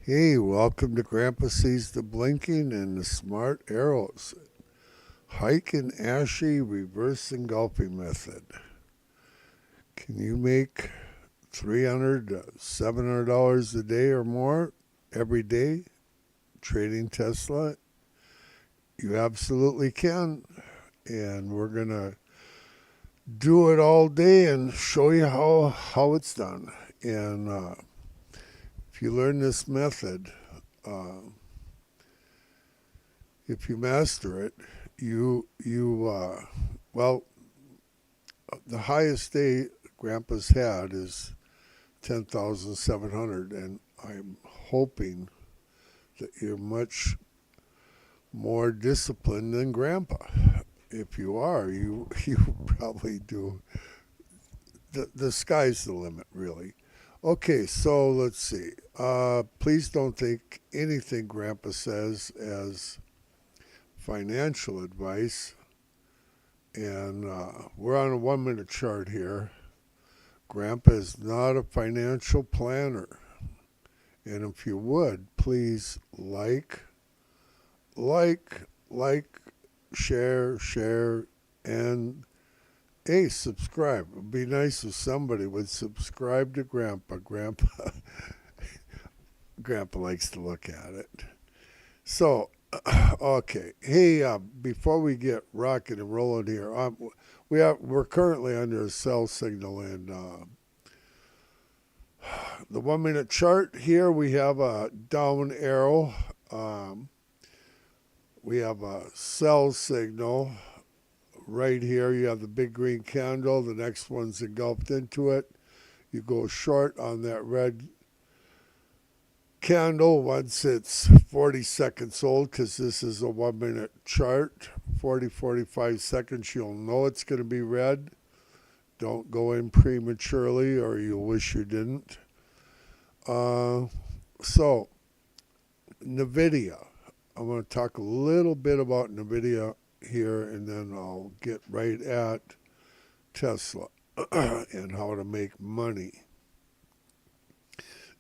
Hey, welcome to Grandpa Sees the Blinking and the Smart Arrows. Hiking ASHI Reverse Engulfing Method. Can you make $300 to $700 a day or more every day trading Tesla? You absolutely can. And we're going to do it all day and show you how it's done. And if you learn this method, uh, if you master it, well, the highest day Grandpa's had is 10,700, and I'm hoping that you're much more disciplined than Grandpa. If you are, you probably do. The sky's the limit, really. Okay, so let's see. Please don't take anything Grandpa says as financial advice. And we're on a 1 minute chart here. Grandpa is not a financial planner. And if you would, please like, share, and hey, subscribe. It'd be nice if somebody would subscribe to Grandpa. Grandpa likes to look at it. So, okay. Hey, before we get rocking and rolling here, we're currently under a sell signal in the 1 minute chart. Here we have a down arrow. Um, we have a sell signal right here. You have the big green candle. The next one's engulfed into it. You go short on that red candle once it's 40 seconds old, because this is a 1 minute chart. 45 seconds, you'll know it's going to be red. Don't go in prematurely or you'll wish you didn't. So, NVIDIA. I'm going to talk a little bit about NVIDIA here, and then I'll get right at Tesla and how to make money.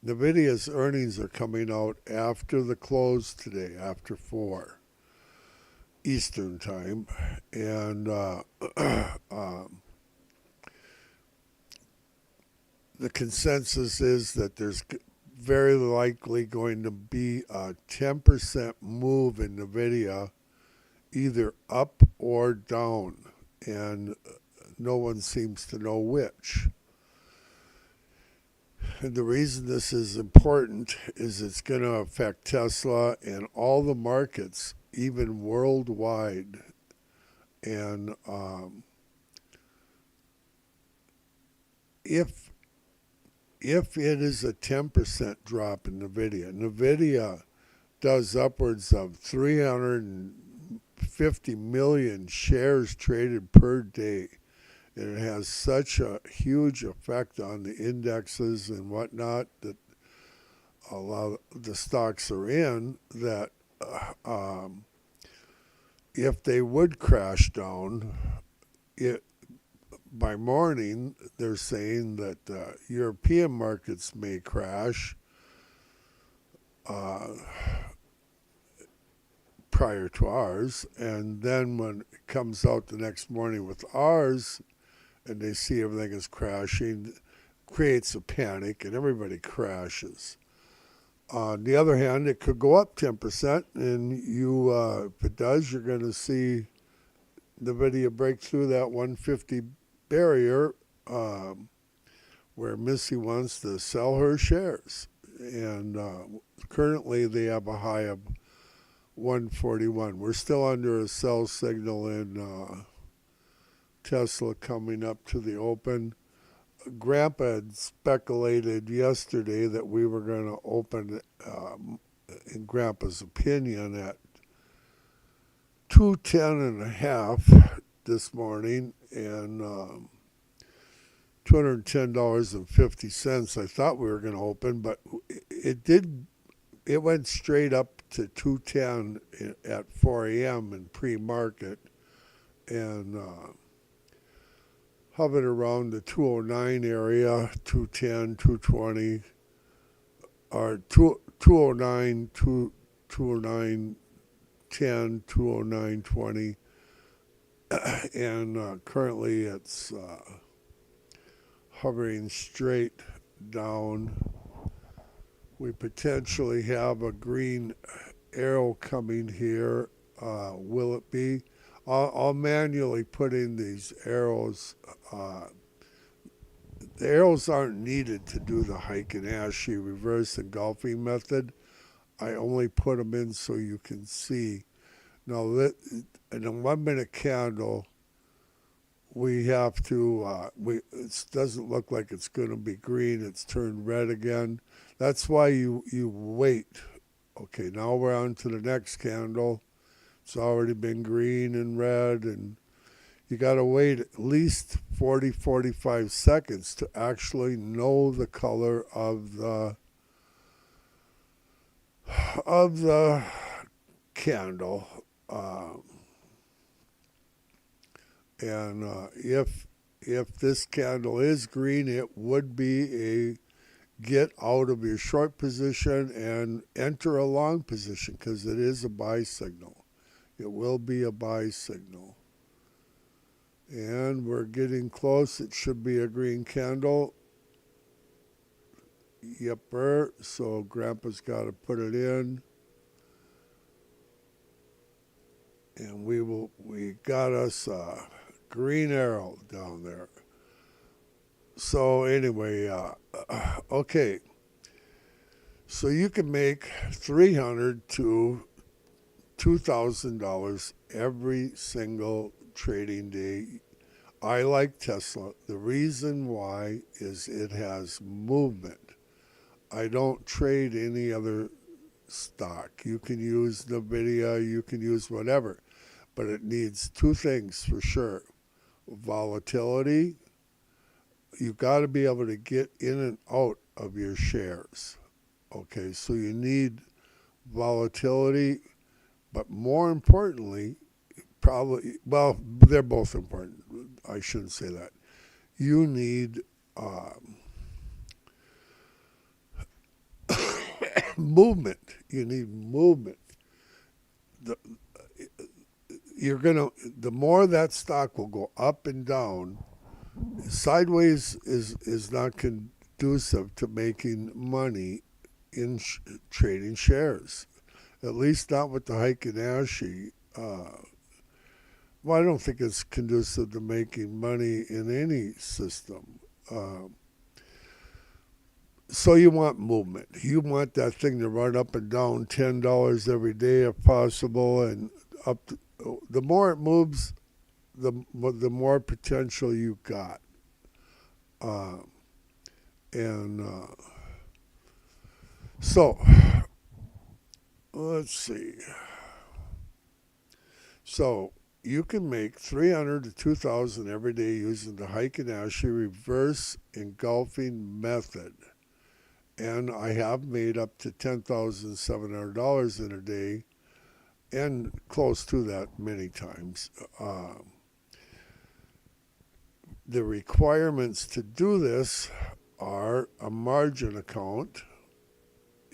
NVIDIA's earnings are coming out after the close today, after 4 Eastern time. And the consensus is that there's very likely going to be a 10% move in NVIDIA, either up or down. And no one seems to know which. And the reason this is important is it's going to affect Tesla and all the markets, even worldwide. And if it is a 10% drop in NVIDIA does upwards of 350 million shares traded per day. And it has such a huge effect on the indexes and whatnot that a lot of the stocks are in, that if they would crash down, by morning, they're saying that European markets may crash uh, prior to ours. And then when it comes out the next morning with ours, and they see everything is crashing, creates a panic, and everybody crashes. On the other hand, it could go up 10%, and if it does, you're going to see NVIDIA break through that 150 barrier, where Missy wants to sell her shares. And currently, they have a high of 141. We're still under a sell signal in Tesla coming up to the open. Grandpa had speculated yesterday that we were going to open, in Grandpa's opinion, at 210 and a half this morning, and $210.50 I thought we were going to open, but it went straight up to 210 at 4 a.m. in pre-market, and hovered around the 209 area, 210, 220, are 209, 209, 10, 209, 20, and currently it's hovering straight down. We potentially have a green arrow coming here. Will it be? I'll manually put in these arrows. The arrows aren't needed to do the Heikin ASHI reverse engulfing method. I only put them in so you can see. Now, in a 1 minute candle, we have to, it doesn't look like it's going to be green. It's turned red again. That's why you wait. Okay, now we're on to the next candle. It's already been green and red, and you got to wait at least 40, 45 seconds to actually know the color of the candle. And if this candle is green, it would be a get out of your short position and enter a long position, because it is a buy signal. It will be a buy signal. And we're getting close. It should be a green candle. Yepper. So Grandpa's got to put it in. And we got us a green arrow down there. So anyway, okay. So you can make $300 to $2,000 every single trading day. I like Tesla. The reason why is it has movement. I don't trade any other stock. You can use NVIDIA, you can use whatever, but it needs two things for sure. Volatility. You've got to be able to get in and out of your shares. Okay, so you need volatility, but more importantly, probably, well, they're both important. I shouldn't say that. You need movement. You need movement. The more that stock will go up and down, sideways is not conducive to making money in trading shares. At least not with the Heikin ASHI. Well, I don't think it's conducive to making money in any system. So you want movement. You want that thing to run up and down $10 every day if possible, and up. The more it moves, the more potential you got. So let's see. So you can make $300 to $2,000 every day using the Heikin ASHI reverse engulfing method. And I have made up to $10,700 in a day, and close to that many times. The requirements to do this are a margin account.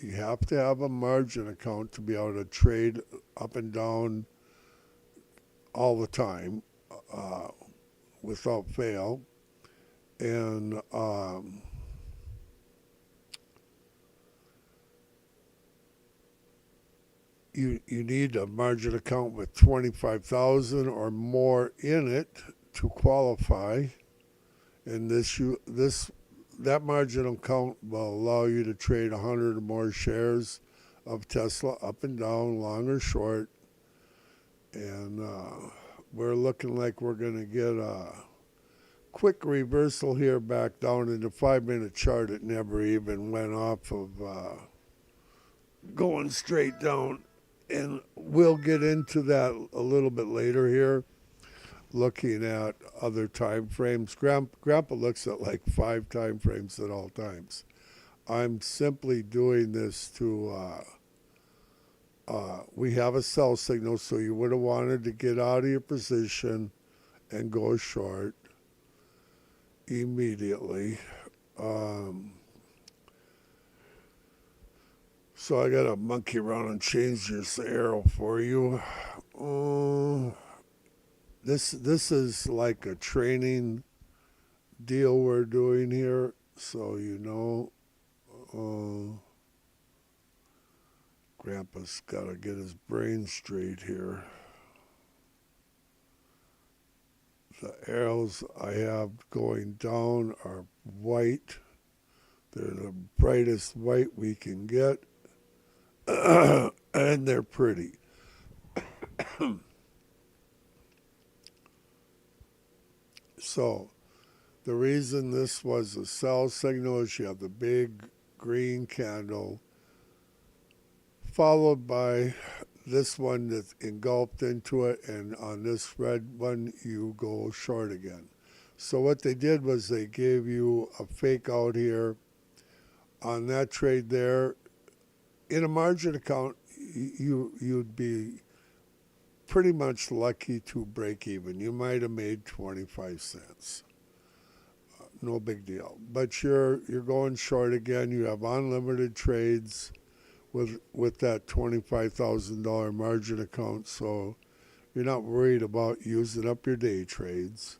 You have to have a margin account to be able to trade up and down all the time without fail. And you need a margin account with 25,000 or more in it to qualify. And that margin account will allow you to trade 100 or more shares of Tesla up and down, long or short. And we're looking like we're going to get a quick reversal here back down in the 5-minute chart. It never even went off of going straight down. And we'll get into that a little bit later here, looking at other time frames. Grandpa looks at like 5 time frames at all times. I'm simply doing this to, we have a sell signal, so you would have wanted to get out of your position and go short immediately. So I got to monkey around and change this arrow for you. This is like a training deal we're doing here, so you know. Grandpa's got to get his brain straight here. The arrows I have going down are white. They're the brightest white we can get. And they're pretty. So, the reason this was a sell signal is you have the big green candle followed by this one that's engulfed into it, and on this red one you go short again. So what they did was they gave you a fake out here on that trade there. In a margin account, you'd be pretty much lucky to break even. You might have made 25 cents. No big deal. But you're going short again. You have unlimited trades with that $25,000 margin account, so you're not worried about using up your day trades.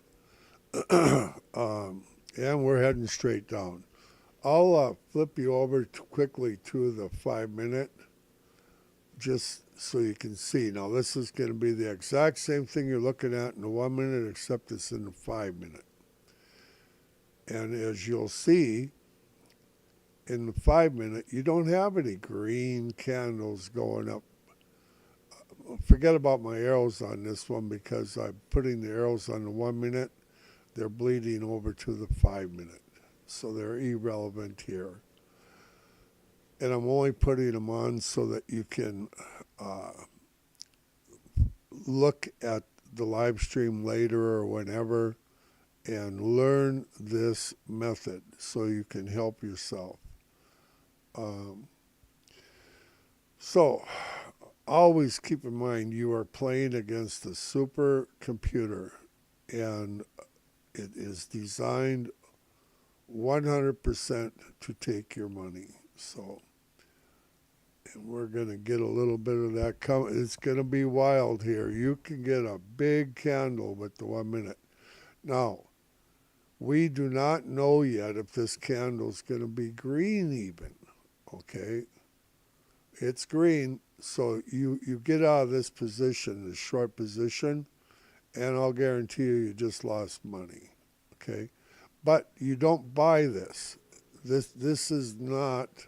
And we're heading straight down. I'll flip you over quickly to the 5-minute just so you can see. Now this is going to be the exact same thing you're looking at in the 1 minute, except it's in the 5-minute. And as you'll see, in the 5-minute, you don't have any green candles going up. Forget about my arrows on this one because I'm putting the arrows on the 1 minute. They're bleeding over to the 5-minute. So they're irrelevant here. And I'm only putting them on so that you can look at the live stream later or whenever and learn this method so you can help yourself. So always keep in mind you are playing against a supercomputer, and it is designed 100% to take your money. So, and we're going to get a little bit of that. It's going to be wild here. You can get a big candle with the 1 minute. Now, we do not know yet if this candle is going to be green even. Okay? It's green, so you get out of this position, this short position, and I'll guarantee you just lost money. Okay? But you don't buy this. This is not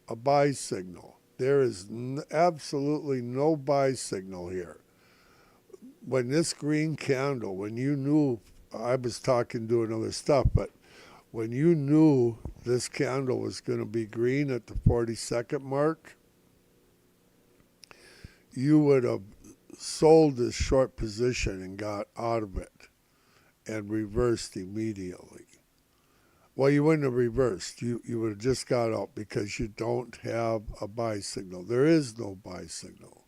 a buy signal. There is absolutely no buy signal here. When this green candle, when you knew, I was doing other stuff, but when you knew this candle was going to be green at the 40-second mark, you would have sold this short position and got out of it and reversed immediately. Well, you wouldn't have reversed. You would have just got out because you don't have a buy signal. There is no buy signal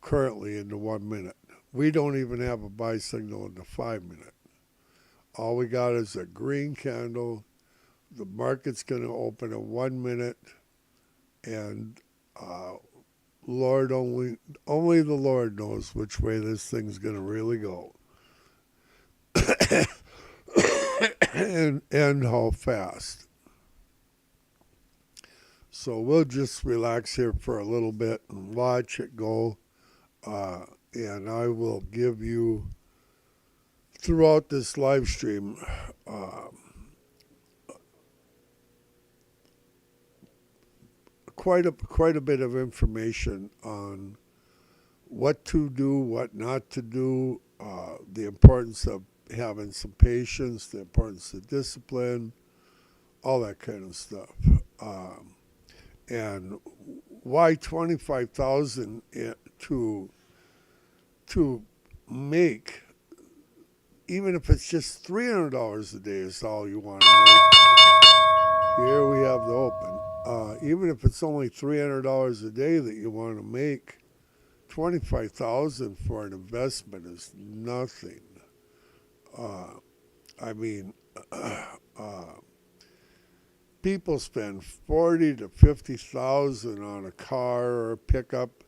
currently in the 1 minute. We don't even have a buy signal in the 5-minute. All we got is a green candle. The market's going to open in 1 minute, and Lord only the Lord knows which way this thing's going to really go. and how fast. So we'll just relax here for a little bit and watch it go. And I will give you, throughout this live stream, quite a bit of information on what to do, what not to do, the importance of having some patience, the importance of discipline, all that kind of stuff. And why 25,000 to make, even if it's just $300 a day is all you want to make. Here we have the open. Even if it's only $300 a day that you want to make, 25,000 for an investment is nothing. I mean, people spend 40 to 50,000 on a car or a pickup,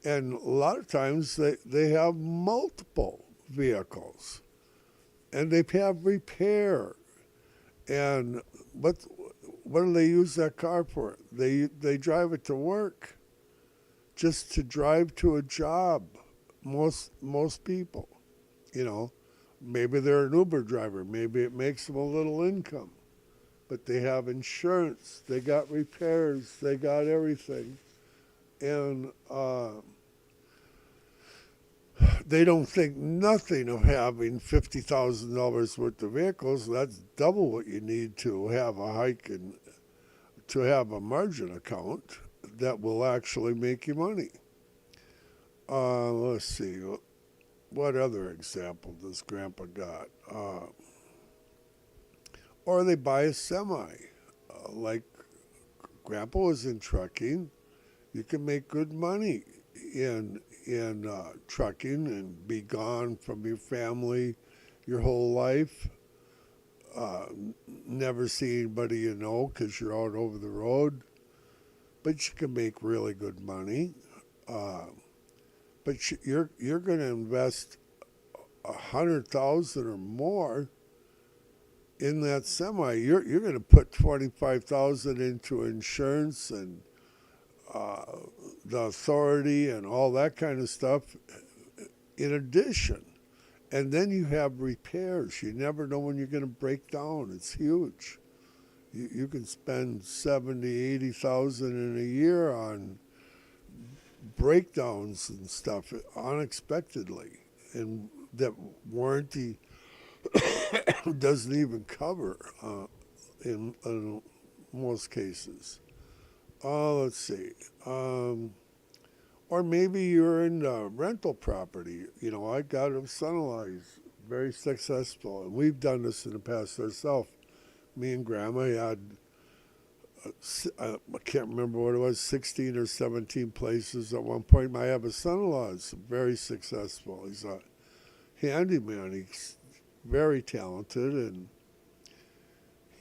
and a lot of times they have multiple vehicles, and they have repair. And what do they use that car for? They drive it to work, just to drive to a job. Most people, you know, maybe they're an Uber driver. Maybe it makes them a little income, but they have insurance. They got repairs. They got everything, and they don't think nothing of having $50,000 worth of vehicles. That's double what you need to have a hike and to have a margin account that will actually make you money. Let's see. What other example does Grandpa got? Or they buy a semi. Like Grandpa was in trucking. You can make good money in trucking and be gone from your family your whole life. Never see anybody you know because you're out over the road. But you can make really good money. But you're going to invest 100,000 or more in that semi. You're going to put 25,000 into insurance and the authority and all that kind of stuff in addition. And then you have repairs. You never know when you're going to break down. It's huge. You can spend 70, 80,000 in a year on breakdowns and stuff unexpectedly, and that warranty doesn't even cover in most cases. Let's see. Or maybe you're in rental property. You know, I got a son-in-law. He's very successful, and we've done this in the past ourselves. Me and Grandma had, I can't remember what it was, 16 or 17 places at one point. I have a son-in-law who's very successful. He's a handyman. He's very talented, and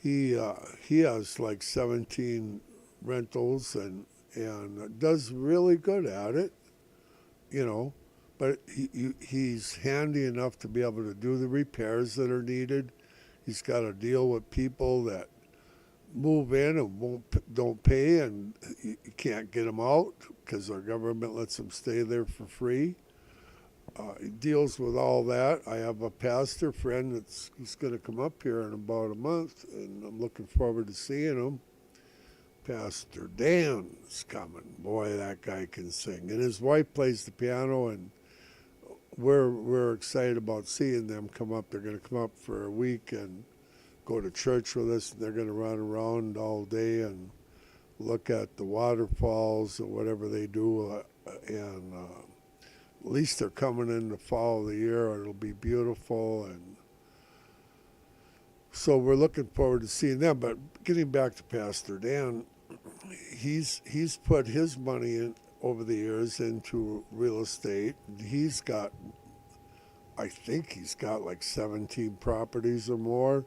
he has like 17 rentals and does really good at it, you know. But he's handy enough to be able to do the repairs that are needed. He's got to deal with people that move in and don't pay, and you can't get them out because our government lets them stay there for free. He deals with all that. I have a pastor friend who's going to come up here in about a month, and I'm looking forward to seeing him. Pastor Dan is coming. Boy, that guy can sing. And his wife plays the piano, and we're excited about seeing them come up. They're going to come up for a week and go to church with us. And they're going to run around all day and look at the waterfalls and whatever they do. And at least they're coming in the fall of the year. It'll be beautiful. And so we're looking forward to seeing them. But getting back to Pastor Dan, he's put his money in over the years into real estate. I think he's got like 17 properties or more,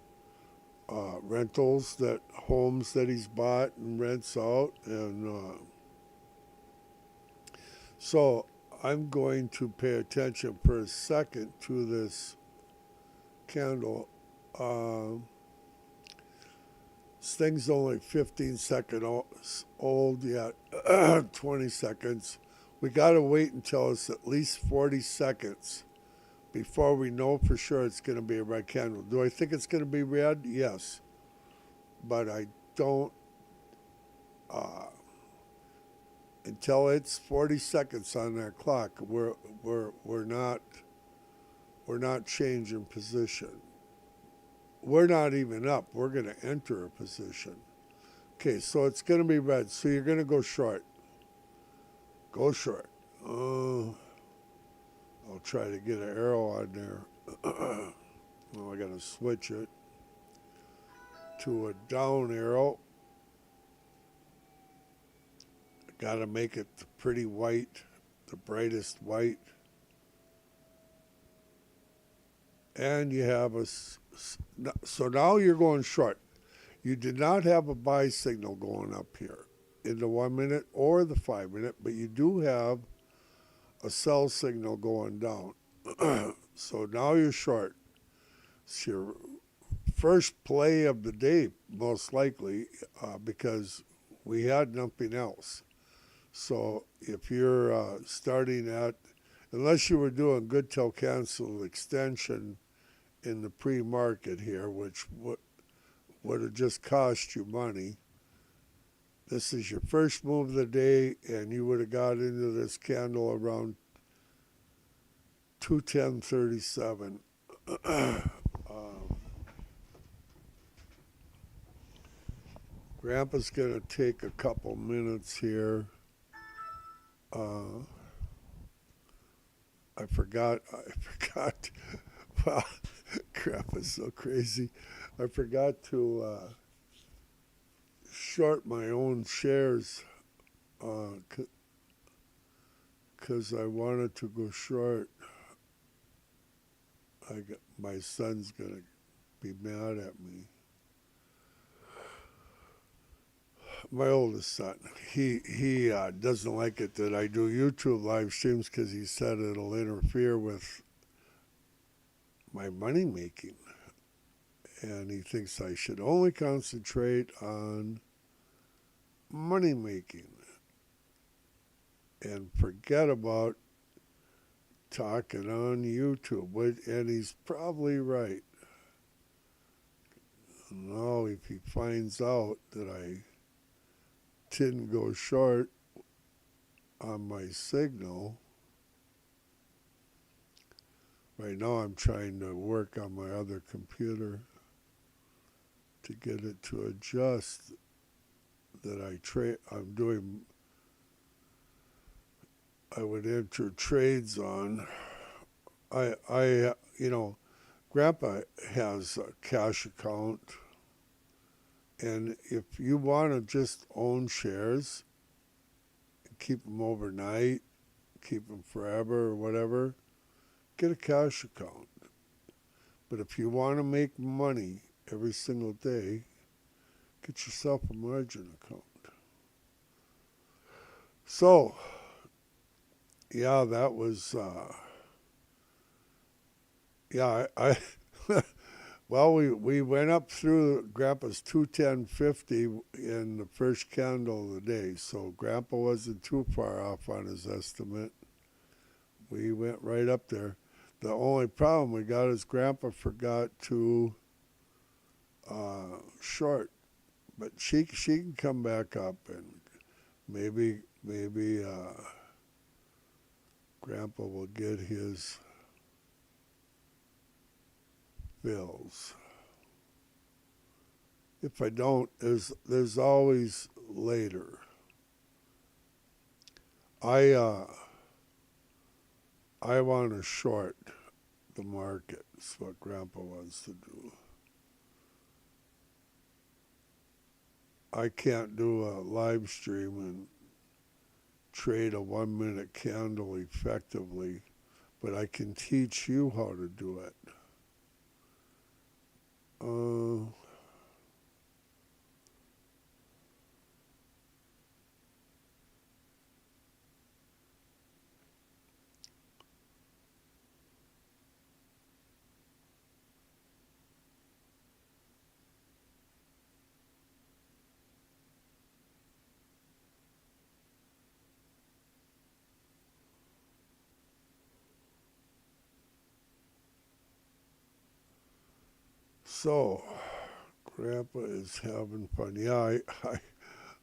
rentals, homes that he's bought and rents out. And so I'm going to pay attention for a second to this candle. This thing's only 15 seconds old yet, 20 seconds. We got to wait until it's at least 40 seconds before we know for sure it's going to be a red candle. Do I think it's going to be red? Yes. But I don't, until it's 40 seconds on that clock, we're not changing position. We're not even up. We're going to enter a position. Okay, so it's going to be red. So you're going to go short. Go short. I'll try to get an arrow on there. Well, I got to switch it to a down arrow. Got to make it pretty white, the brightest white. And you have so now you're going short. You did not have a buy signal going up here in the 1 minute or the 5 minute, but you do have a sell signal going down. So now you're short. It's your first play of the day, most likely, because we had nothing else. So if you're starting at, unless you were doing good till cancel extension in the pre-market here, which would have just cost you money, this is your first move of the day, and you would have got into this candle around 210.37. Grandpa's going to take a couple minutes here. I forgot. Wow, Grandpa's so crazy. I forgot to short my own shares because I wanted to go short. My son's going to be mad at me. My oldest son, he doesn't like it that I do YouTube live streams because he said it'll interfere with my money making, and he thinks I should only concentrate on money making and forget about talking on YouTube. And he's probably right. Now, if he finds out that I didn't go short on my signal, right now I'm trying to work on my other computer to get it to adjust that I'm doing. I would enter trades on. Grandpa has a cash account, and if you want to just own shares, keep them overnight, keep them forever or whatever, get a cash account. But if you want to make money every single day, get yourself a margin account. So, yeah, that was, I well, we went up through Grandpa's 210.50 in the first candle of the day, so Grandpa wasn't too far off on his estimate. We went right up there. The only problem we got is Grandpa forgot to short, but she can come back up, and maybe Grandpa will get his bills. If I don't, there's always later. I want to short the market. Is what Grandpa wants to do. I can't do a live stream and trade a 1 minute candle effectively, but I can teach you how to do it. So, Grandpa is having fun. Yeah,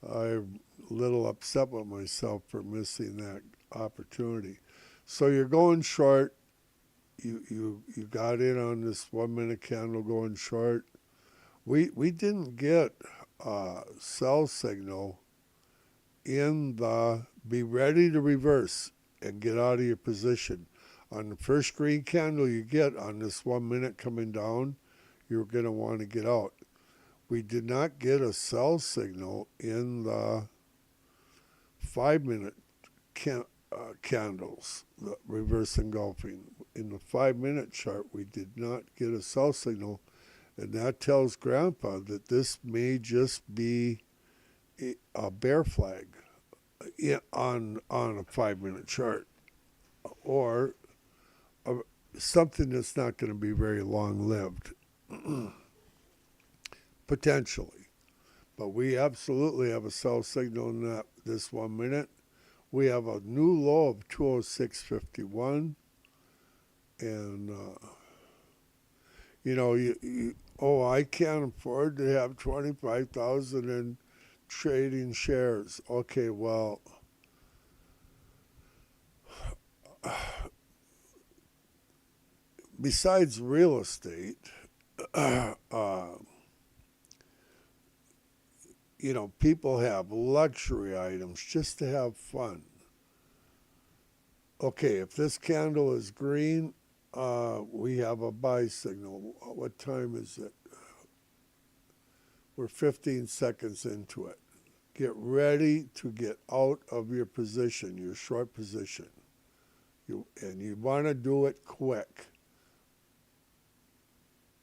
I'm a little upset with myself for missing that opportunity. So you're going short. You got in on this 1 minute candle going short. We didn't get a sell signal in the be ready to reverse and get out of your position. On the first green candle you get on this 1 minute coming down, you're going to want to get out. We did not get a sell signal in the 5 minute candles, the reverse engulfing. In the 5 minute chart, we did not get a sell signal, And that tells Grandpa that this may just be a bear flag on a 5-minute chart, or a, something that's not going to be very long lived, potentially. But we absolutely have a sell signal in that this 1 minute. We have a new low of 206.51, and I can't afford to have 25,000 in trading shares. Okay, well, besides real estate, people have luxury items just to have fun. Okay, if this candle is green, we have a buy signal. What time is it? We're 15 seconds into it. Get ready to get out of your position, your short position. And you want to do it quick.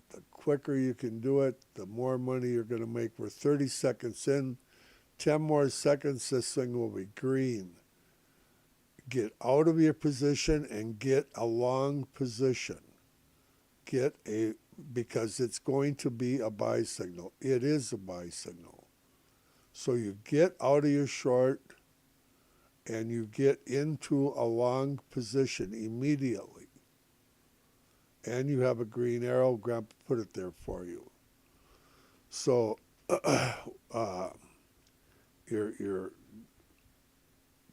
The quicker you can do it, the more money you're going to make. We're 30 seconds in. 10 more seconds, this thing will be green. Get out of your position and get a long position. Because it's going to be a buy signal. It is a buy signal. So you get out of your short and you get into a long position immediately. And you have a green arrow. Grandpa put it there for you. So you're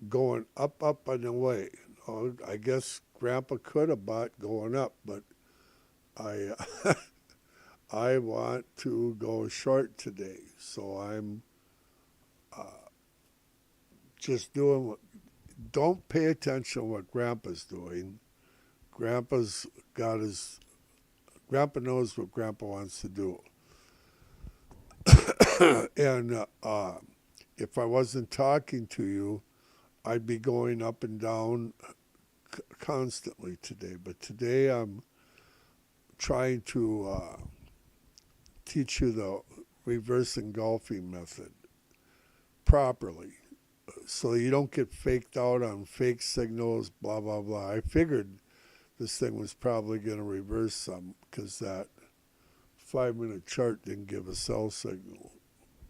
going up and away. I guess Grandpa could have bought going up, but I want to go short today, so I'm just doing what. Don't pay attention to what Grandpa's doing. Grandpa knows what Grandpa wants to do. And if I wasn't talking to you, I'd be going up and down constantly today. But today I'm trying to teach you the reverse engulfing method properly, so you don't get faked out on fake signals, blah, blah, blah. I figured this thing was probably going to reverse some because that 5-minute chart didn't give a sell signal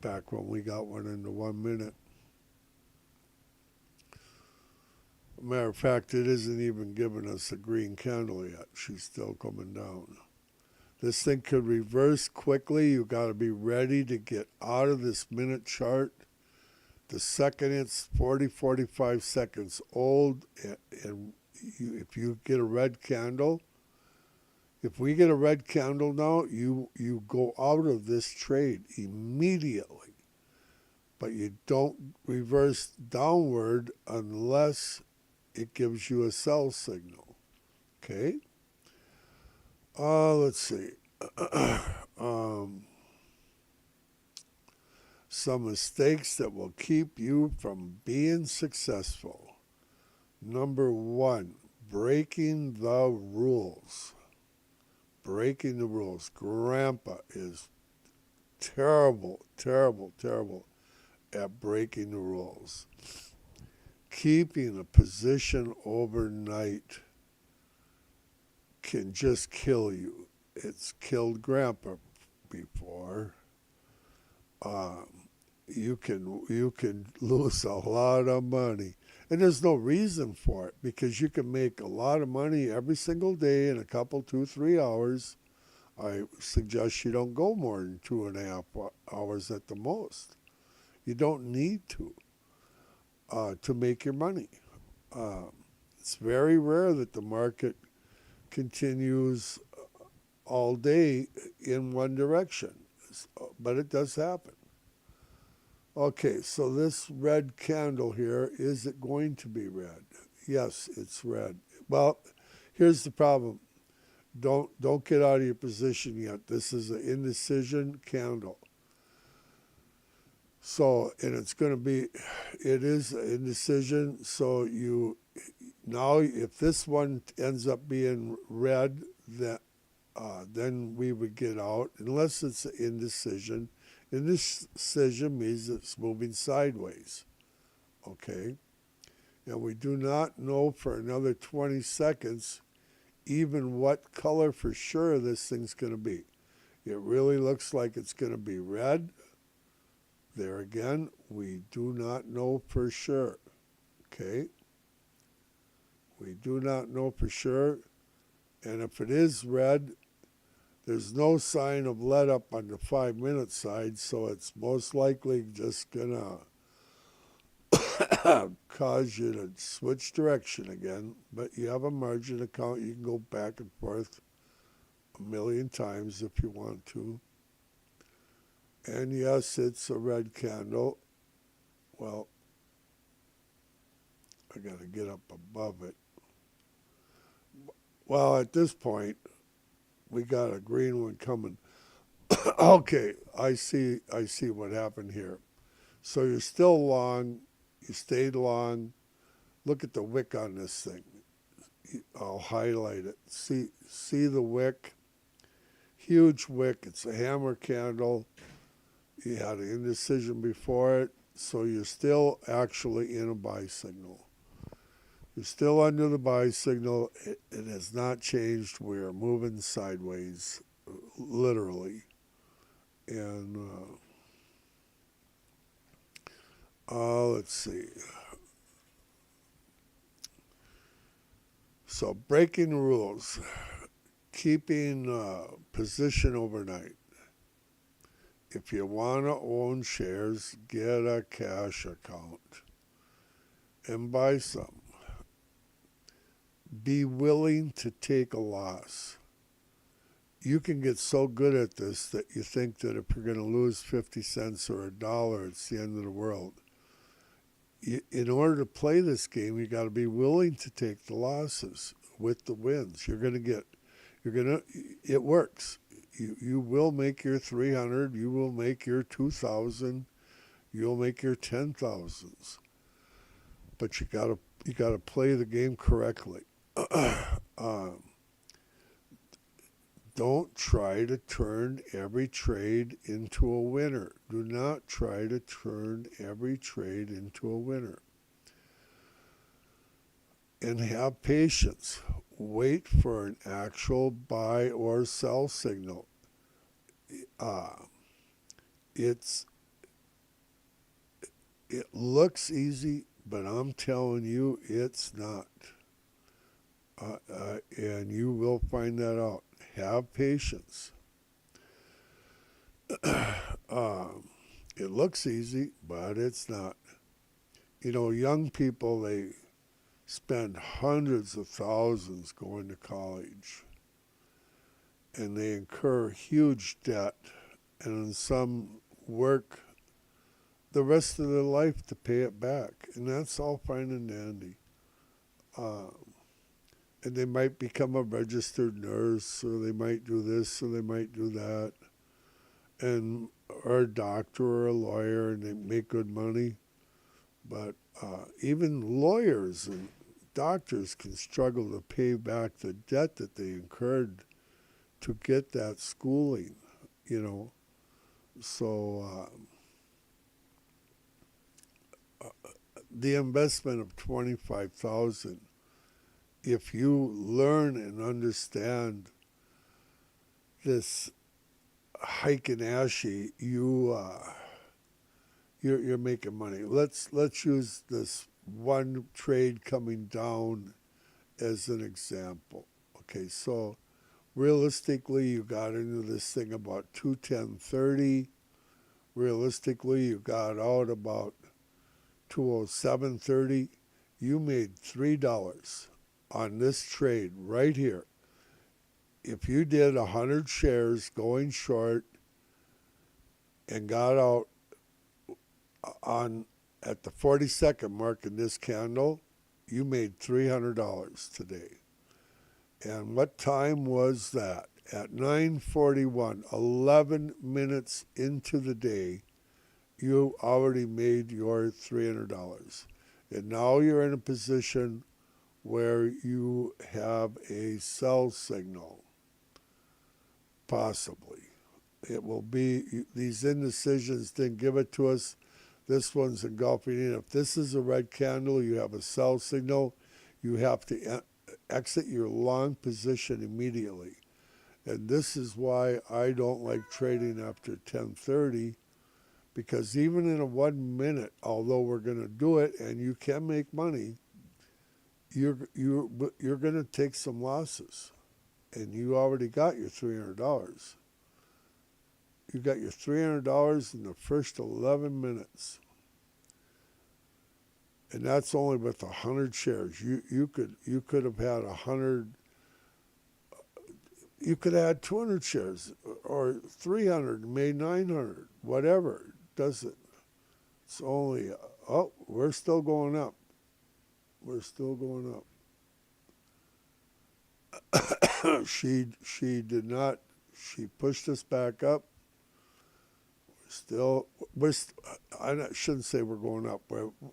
back when we got one into 1 minute. Matter of fact, it isn't even giving us a green candle yet. She's still coming down. This thing could reverse quickly. You got to be ready to get out of this minute chart. The second it's 45 seconds old, and if you get a red candle, if we get a red candle now, you go out of this trade immediately. But you don't reverse downward unless it gives you a sell signal. Okay? Let's see. Some mistakes that will keep you from being successful. Number 1, breaking the rules. Breaking the rules. Grandpa is terrible at breaking the rules. Keeping a position overnight can just kill you. It's killed Grandpa before. You can lose a lot of money, and there's no reason for it, because you can make a lot of money every single day in a couple, 2-3 hours. I suggest you don't go more than 2.5 hours at the most. You don't need to make your money. It's very rare that the market continues all day in one direction, but it does happen. Okay, so this red candle here, is it going to be red? Yes, it's red. Well, here's the problem. Don't get out of your position yet. This is an indecision candle. So, and it is an indecision. So now if this one ends up being red, then we would get out, unless it's an indecision. Indecision means it's moving sideways, okay? And we do not know for another 20 seconds even what color for sure this thing's going to be. It really looks like it's going to be red. There again, we do not know for sure, okay? We do not know for sure. And if it is red, there's no sign of let up on the 5-minute side, so it's most likely just gonna cause you to switch direction again. But you have a margin account. You can go back and forth a million times if you want to. And yes, it's a red candle. Well, I gotta get up above it. Well, at this point, we got a green one coming. Okay, I see what happened here. So you're still long, you stayed long. Look at the wick on this thing. I'll highlight it. See the wick? Huge wick. It's a hammer candle. You had an indecision before it, so you're still actually in a buy signal. You're still under the buy signal. It has not changed. We're moving sideways, literally. And let's see. So breaking rules, keeping position overnight. If you want to own shares, get a cash account and buy some. Be willing to take a loss. You can get so good at this that you think that if you're going to lose 50 cents or $1, it's the end of the world. In order to play this game, you got to be willing to take the losses with the wins. It works. You will make your 300, you will make your 2,000, you'll make your 10,000s. But you got to play the game correctly. Don't try to turn every trade into a winner. Do not try to turn every trade into a winner. And have patience. Wait for an actual buy or sell signal. It looks easy, but I'm telling you, it's not. And you will find that out. Have patience. It looks easy, but it's not. You know, young people, they spend hundreds of thousands going to college, and they incur huge debt, and some work the rest of their life to pay it back, and that's all fine and dandy. And they might become a registered nurse, or they might do this, or they might do that, or a doctor or a lawyer, and they make good money. But even lawyers and doctors can struggle to pay back the debt that they incurred to get that schooling, you know. So the investment of $25,000, if you learn and understand this Heikin ASHI, you're making money. Let's use this one trade coming down as an example. Okay, so realistically, you got into this thing about 210.30. Realistically, you got out about 207.30. You made $3 on this trade right here. If you did 100 shares going short and got out at the 40-second mark in this candle, you made $300 today. And what time was that? At 9:41, 11 minutes into the day, you already made your $300. And now you're in a position where you have a sell signal. Possibly. It will be, these indecisions didn't give it to us. This one's engulfing in. If this is a red candle, you have a sell signal. You have to exit your long position immediately. And this is why I don't like trading after 10:30, because even in a 1 minute, although we're going to do it and you can make money, you're going to take some losses. And you already got your $300. You got your $300 in the first 11 minutes. And that's only with 100 shares. You could have had 100. You could have had 200 shares or 300, made 900, whatever. Does it? It's only, oh, we're still going up. We're still going up. She did not. She pushed us back up. I shouldn't say we're going up.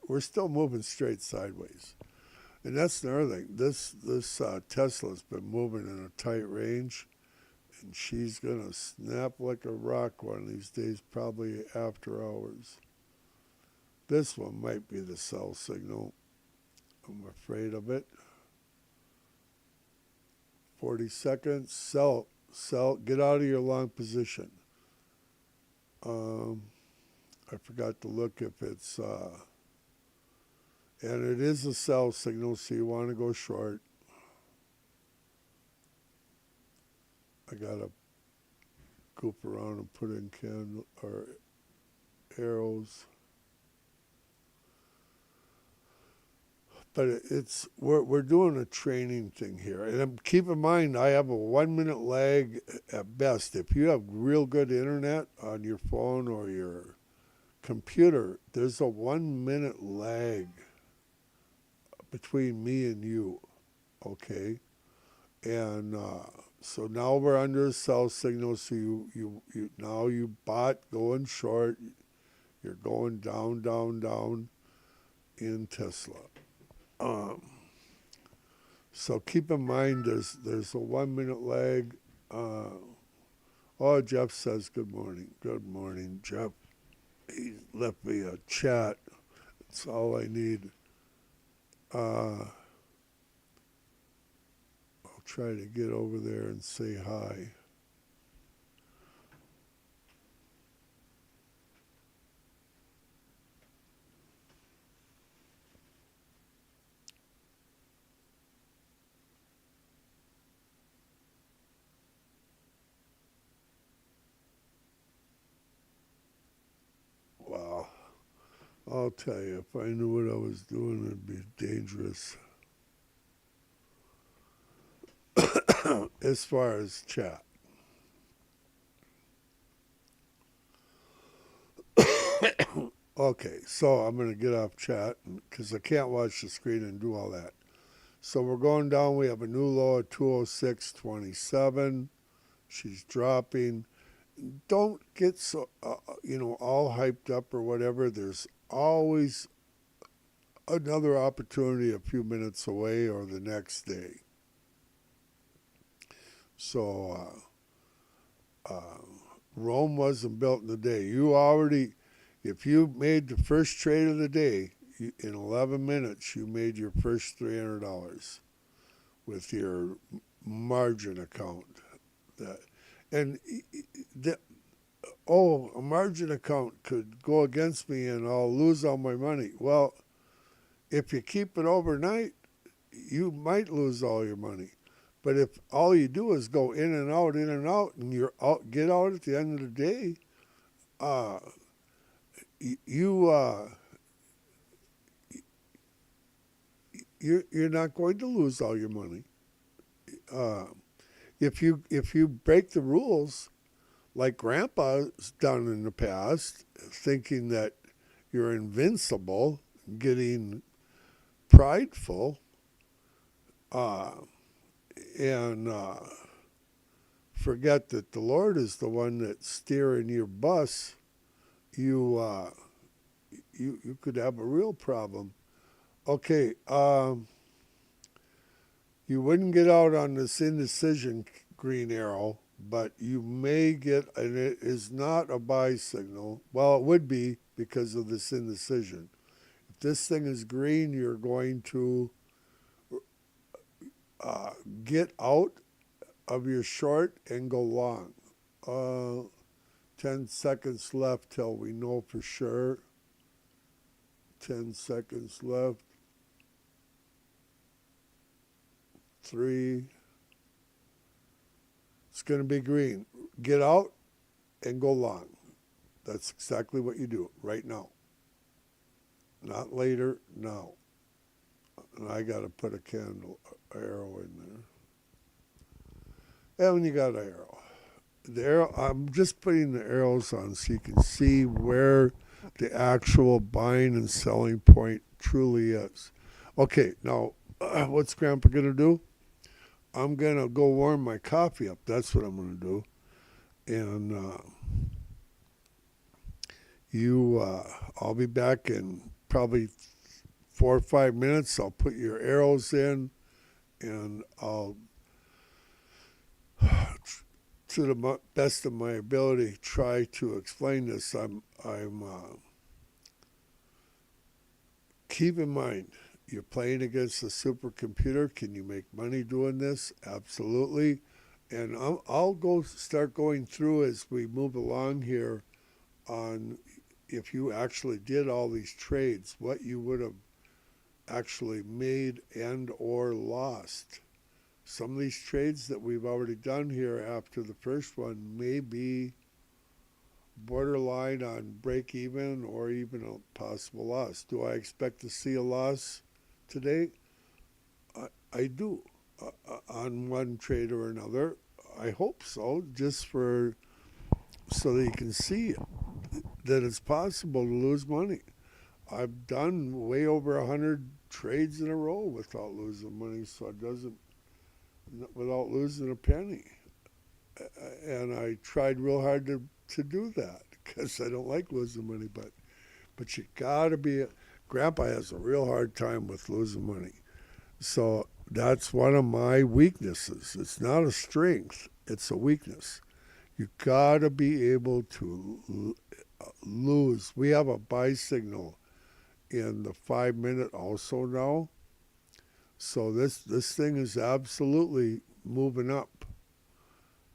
We're still moving straight sideways. And that's another thing. This Tesla's been moving in a tight range, and she's going to snap like a rock one of these days, probably after hours. This one might be the sell signal. I'm afraid of it. 40 seconds. Sell. Get out of your long position. I forgot to look if it's... and it is a sell signal, so you want to go short. I got to goop around and put in candle or arrows. But we're doing a training thing here. And keep in mind, I have a 1 minute lag at best. If you have real good internet on your phone or your computer, there's a 1 minute lag between me and you, okay? And so now we're under a sell signal, so you bought going short, you're going down, down, down in Tesla. So keep in mind there's a 1 minute lag. Oh, Jeff says good morning. Good morning, Jeff. He left me a chat. That's all I need. I'll try to get over there and say hi. Wow. I'll tell you, if I knew what I was doing, it'd be dangerous. As far as chat. Okay, so I'm going to get off chat because I can't watch the screen and do all that. So we're going down. We have a new low at 206.27. She's dropping. Don't get so, all hyped up or whatever. There's always another opportunity a few minutes away or the next day. So Rome wasn't built in a day. If you made the first trade of the day, in 11 minutes, you made your first $300 with your margin account. A margin account could go against me and I'll lose all my money. Well, if you keep it overnight, you might lose all your money. But if all you do is go in and out, and get out at the end of the day, you're not going to lose all your money. If you break the rules, like Grandpa's done in the past, thinking that you're invincible, getting prideful, and forget that the Lord is the one that's steering your bus, you could have a real problem. Okay, you wouldn't get out on this indecision green arrow but you may get, and it is not a buy signal. Well, it would be because of this indecision. If this thing is green, you're going to get out of your short and go long. 10 seconds left till we know for sure. 10 seconds left. 3. It's going to be green. Get out and go long. That's exactly what you do right now. Not later, now. And I got to put a candle arrow in there. And you got an arrow. The arrow, I'm just putting the arrows on so you can see where the actual buying and selling point truly is. Okay, now what's Grandpa going to do? I'm going to go warm my coffee up. That's what I'm going to do. And I'll be back in probably 4 or 5 minutes. I'll put your arrows in, and I'll, to the best of my ability, try to explain this. Keep in mind, you're playing against a supercomputer. Can you make money doing this? Absolutely. And I'll start going through as we move along here on if you actually did all these trades, what you would have actually made and or lost. Some of these trades that we've already done here after the first one may be borderline on break even or even a possible loss. Do I expect to see a loss today? I do. On one trade or another. I hope so, just so that you can see that it's possible to lose money. I've done way over 100 trades in a row without losing money, so without losing a penny. And I tried real hard to do that because I don't like losing money, but you gotta be. Grandpa has a real hard time with losing money, so that's one of my weaknesses. It's not a strength; it's a weakness. You gotta be able to lose. We have a buy signal in the 5-minute also now, so this thing is absolutely moving up.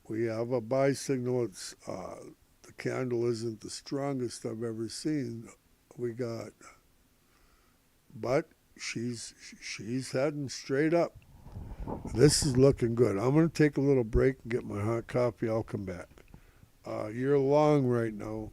We have a buy signal. It's the candle isn't the strongest I've ever seen. But she's heading straight up. This is looking good. I'm going to take a little break and get my hot coffee. I'll come back. You're long right now.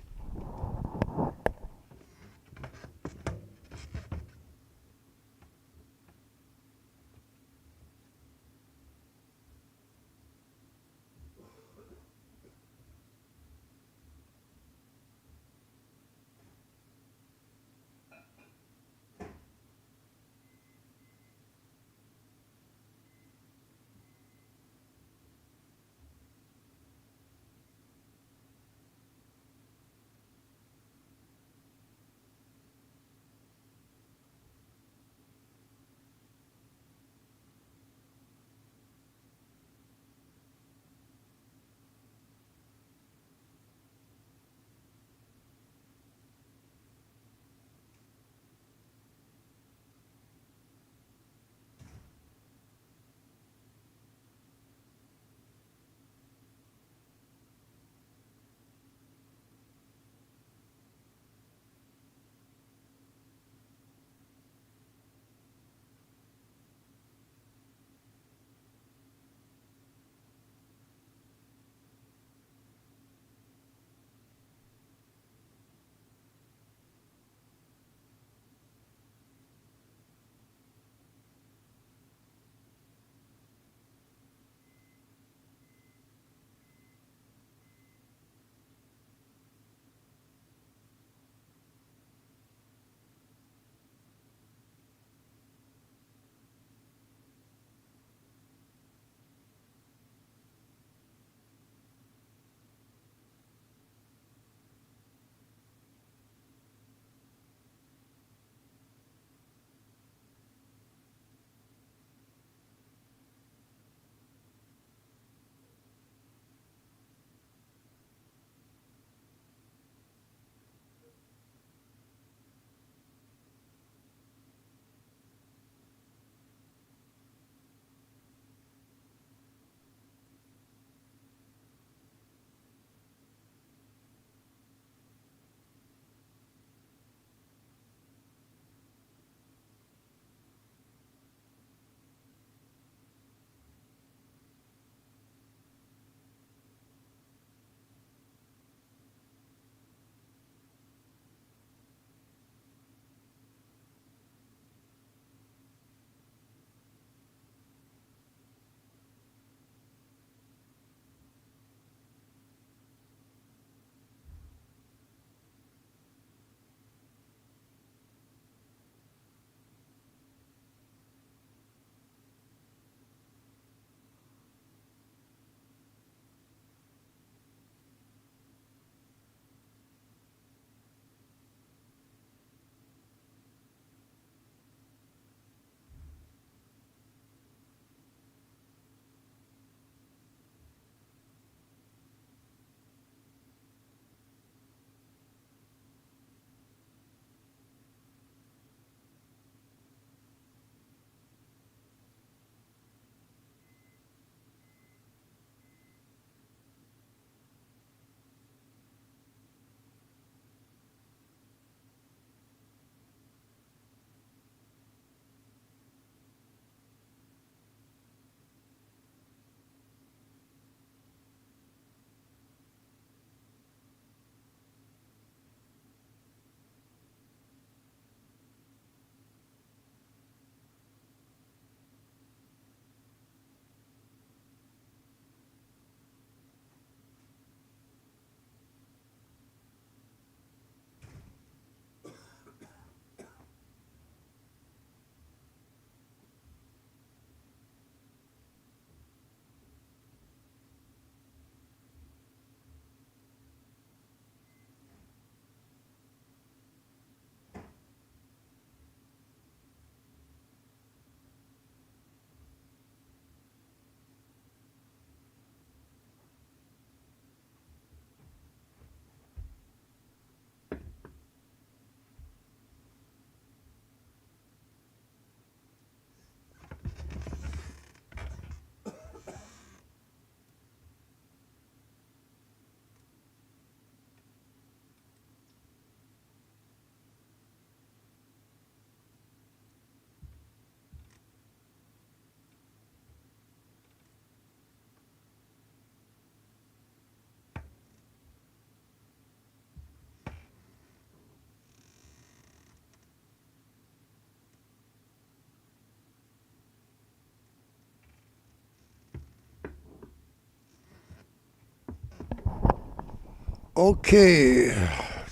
Okay,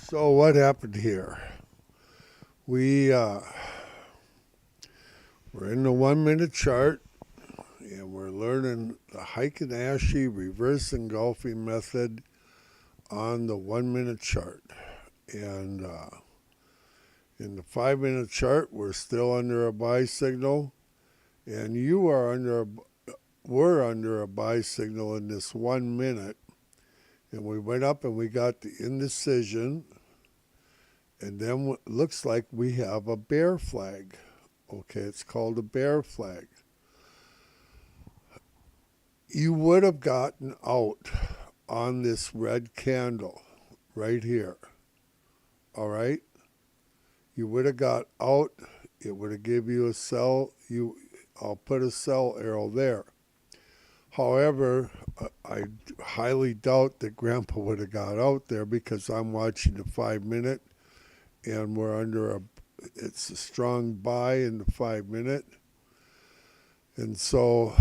so what happened here? We're in the 1 minute chart, and we're learning the Heikin ASHI reverse engulfing method on the 1 minute chart. And in the 5 minute chart, we're still under a buy signal, and we're under a buy signal in this 1 minute. And we went up and we got the indecision, and then it looks like we have a bear flag. Okay, it's called a bear flag. You would have gotten out on this red candle right here. All right? You would have got out. It would have given you a sell. I'll put a sell arrow there. However, I highly doubt that Grandpa would have got out there because I'm watching the 5 minute, and it's a strong buy in the 5 minute. And so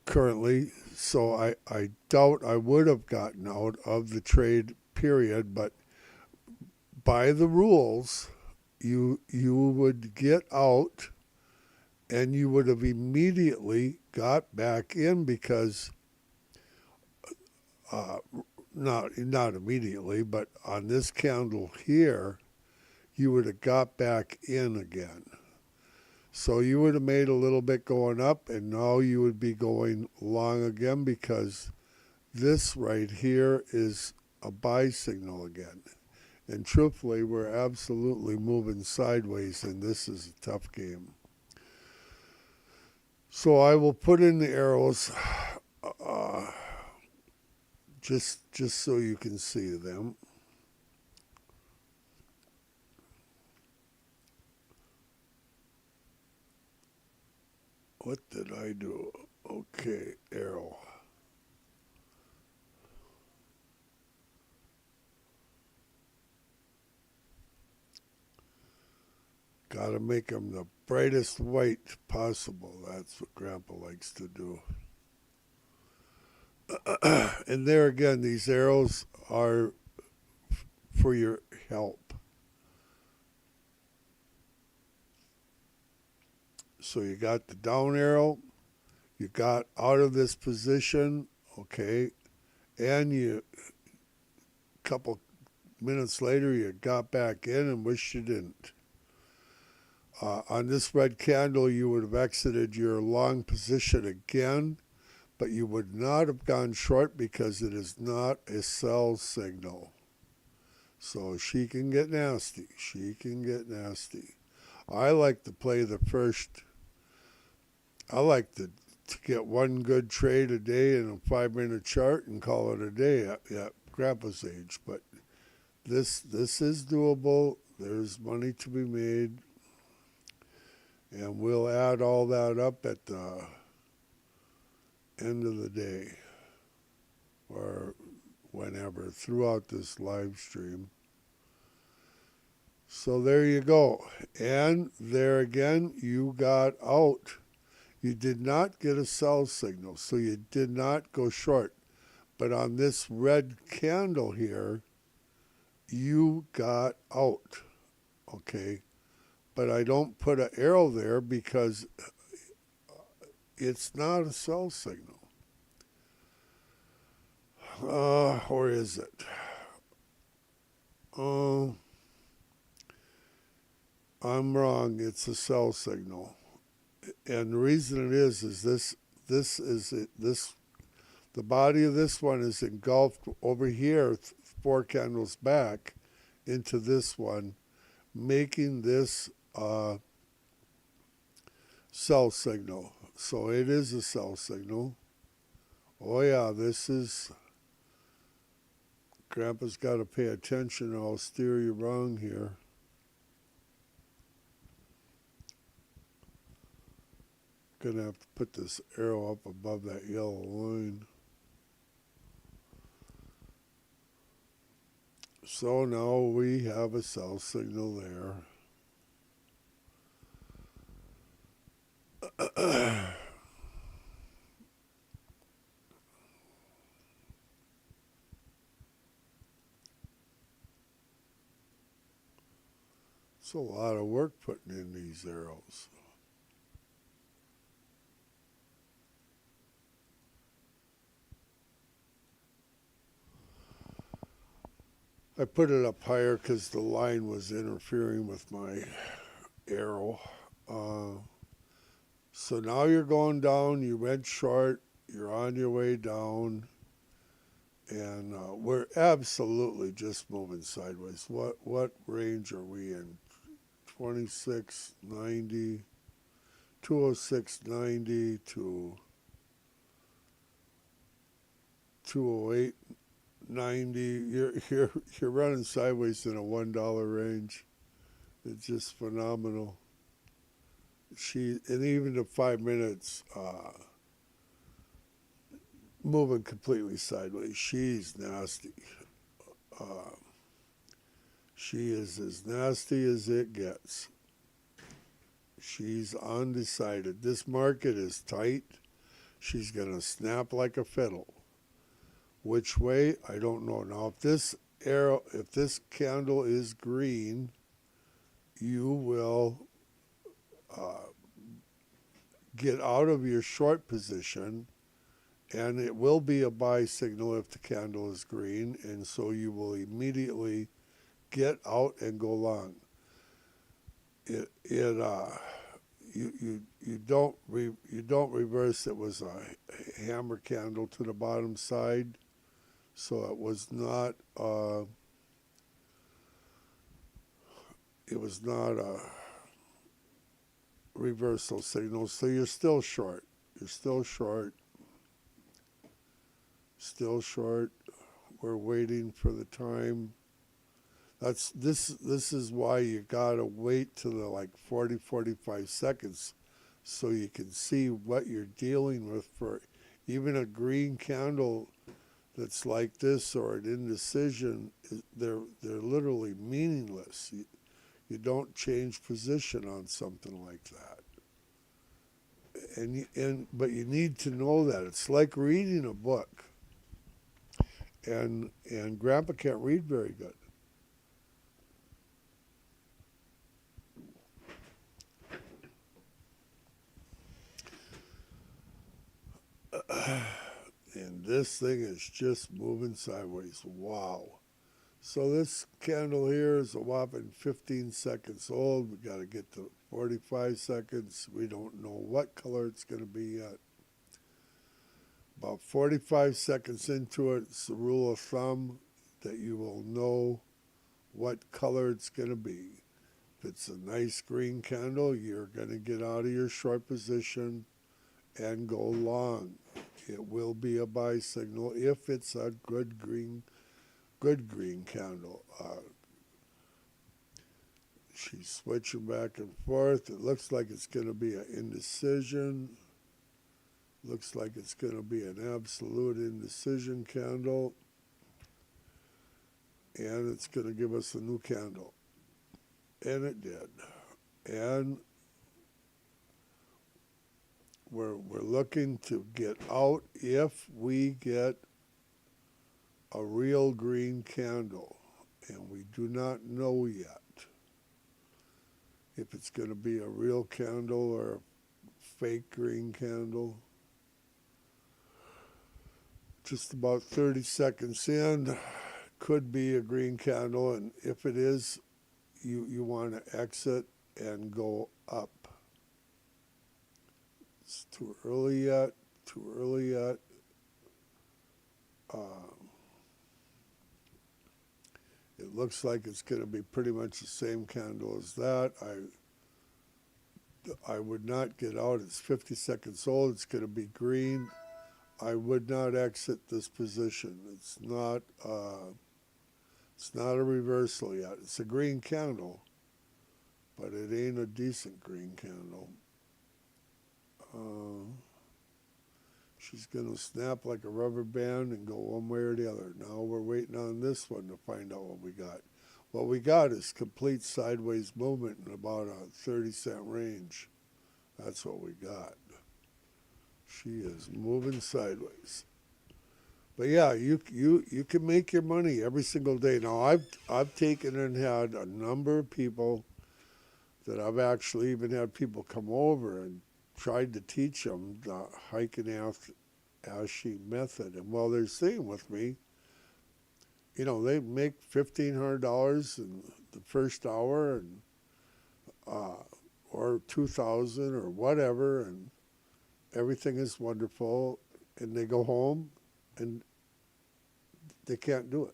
currently, so I doubt I would have gotten out of the trade period, but by the rules, you would get out and you would have immediately got back in because not immediately, but on this candle here, you would have got back in again. So you would have made a little bit going up, and now you would be going long again because this right here is a buy signal again. And truthfully, we're absolutely moving sideways, and this is a tough game. So I will put in the arrows just so you can see them. What did I do? Okay, arrow. Gotta make them the brightest white possible. That's what Grandpa likes to do. And there again, these arrows are for your help. So you got the down arrow, you got out of this position, okay, and a couple minutes later you got back in and wish you didn't. On this red candle, you would have exited your long position again, but you would not have gone short because it is not a sell signal. So she can get nasty. She can get nasty. I like to play the first. I like to get one good trade a day in a 5 minute chart and call it a day at Grandpa's age. But this is doable. There's money to be made. And we'll add all that up at the end of the day or whenever throughout this live stream. So there you go. And there again, you got out. You did not get a sell signal, so you did not go short. But on this red candle here, you got out. Okay? But I don't put an arrow there because it's not a sell signal. Or is it? I'm wrong. It's a sell signal. And the reason it is the body of this one is engulfed over here 4 candles back into this one, making this sell signal. So it is a sell signal. Oh yeah, this is, Grandpa's got to pay attention or I'll steer you wrong here. Gonna have to put this arrow up above that yellow line. So now we have a sell signal there. It's a lot of work putting in these arrows. I put it up higher because the line was interfering with my arrow. So now you're going down, you went short, you're on your way down, and we're absolutely just moving sideways. What range are we in? 2690, 206.90 to 208.90. You're running sideways in a $1 range. It's just phenomenal. And even the 5 minutes, moving completely sideways. She's nasty. She is as nasty as it gets. She's undecided. This market is tight. She's going to snap like a fiddle. Which way? I don't know. Now, if this candle is green, you will get out of your short position, and it will be a buy signal if the candle is green, and so you will immediately get out and go long. You don't reverse. It was a hammer candle to the bottom side, so it was not a reversal signal. So you're still short. You're still short. Still short. We're waiting for the time. This is why you gotta wait till the 40-45 seconds so you can see what you're dealing with. For even a green candle that's like this or an indecision, they're literally meaningless. You don't change position on something like that. But you need to know that. It's like reading a book. And Grandpa can't read very good. And this thing is just moving sideways. Wow. So this candle here is a whopping 15 seconds old. We got to get to 45 seconds. We don't know what color it's going to be yet. About 45 seconds into it, it's the rule of thumb that you will know what color it's going to be. If it's a nice green candle, you're going to get out of your short position and go long. It will be a buy signal if it's a good green candle. She's switching back and forth. It looks like it's going to be an indecision. Looks like it's going to be an absolute indecision candle. And it's going to give us a new candle. And it did. And we're looking to get out if we get a real green candle. And we do not know yet if it's going to be a real candle or a fake green candle. Just about 30 seconds in, could be a green candle, and if it is, you want to exit and go up. It's too early yet. It looks like it's going to be pretty much the same candle as that. I would not get out. It's 50 seconds old. It's going to be green. I would not exit this position. It's not a reversal yet. It's a green candle, but it ain't a decent green candle. She's going to snap like a rubber band and go one way or the other. Now we're waiting on this one to find out what we got. What we got is complete sideways movement in about a 30-cent range. That's what we got. She is moving sideways. But yeah, you can make your money every single day. Now I've taken and had a number of people that I've actually even had people come over and tried to teach them the Heikin ASHI method. And while they're sitting with me, you know, they make $1,500 in the first hour, and or 2,000 or whatever, and everything is wonderful. And they go home, and they can't do it.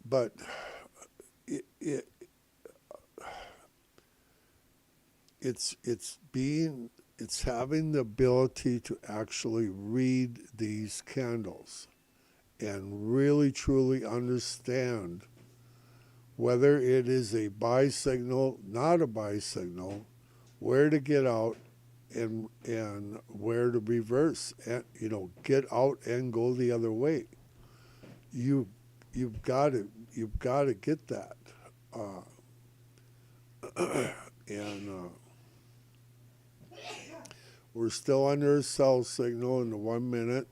But it's having the ability to actually read these candles and really truly understand whether it is a buy signal, not a buy signal, where to get out, and where to reverse, and get out and go the other way. You've got to get that, and we're still under a sell signal in the 1 minute.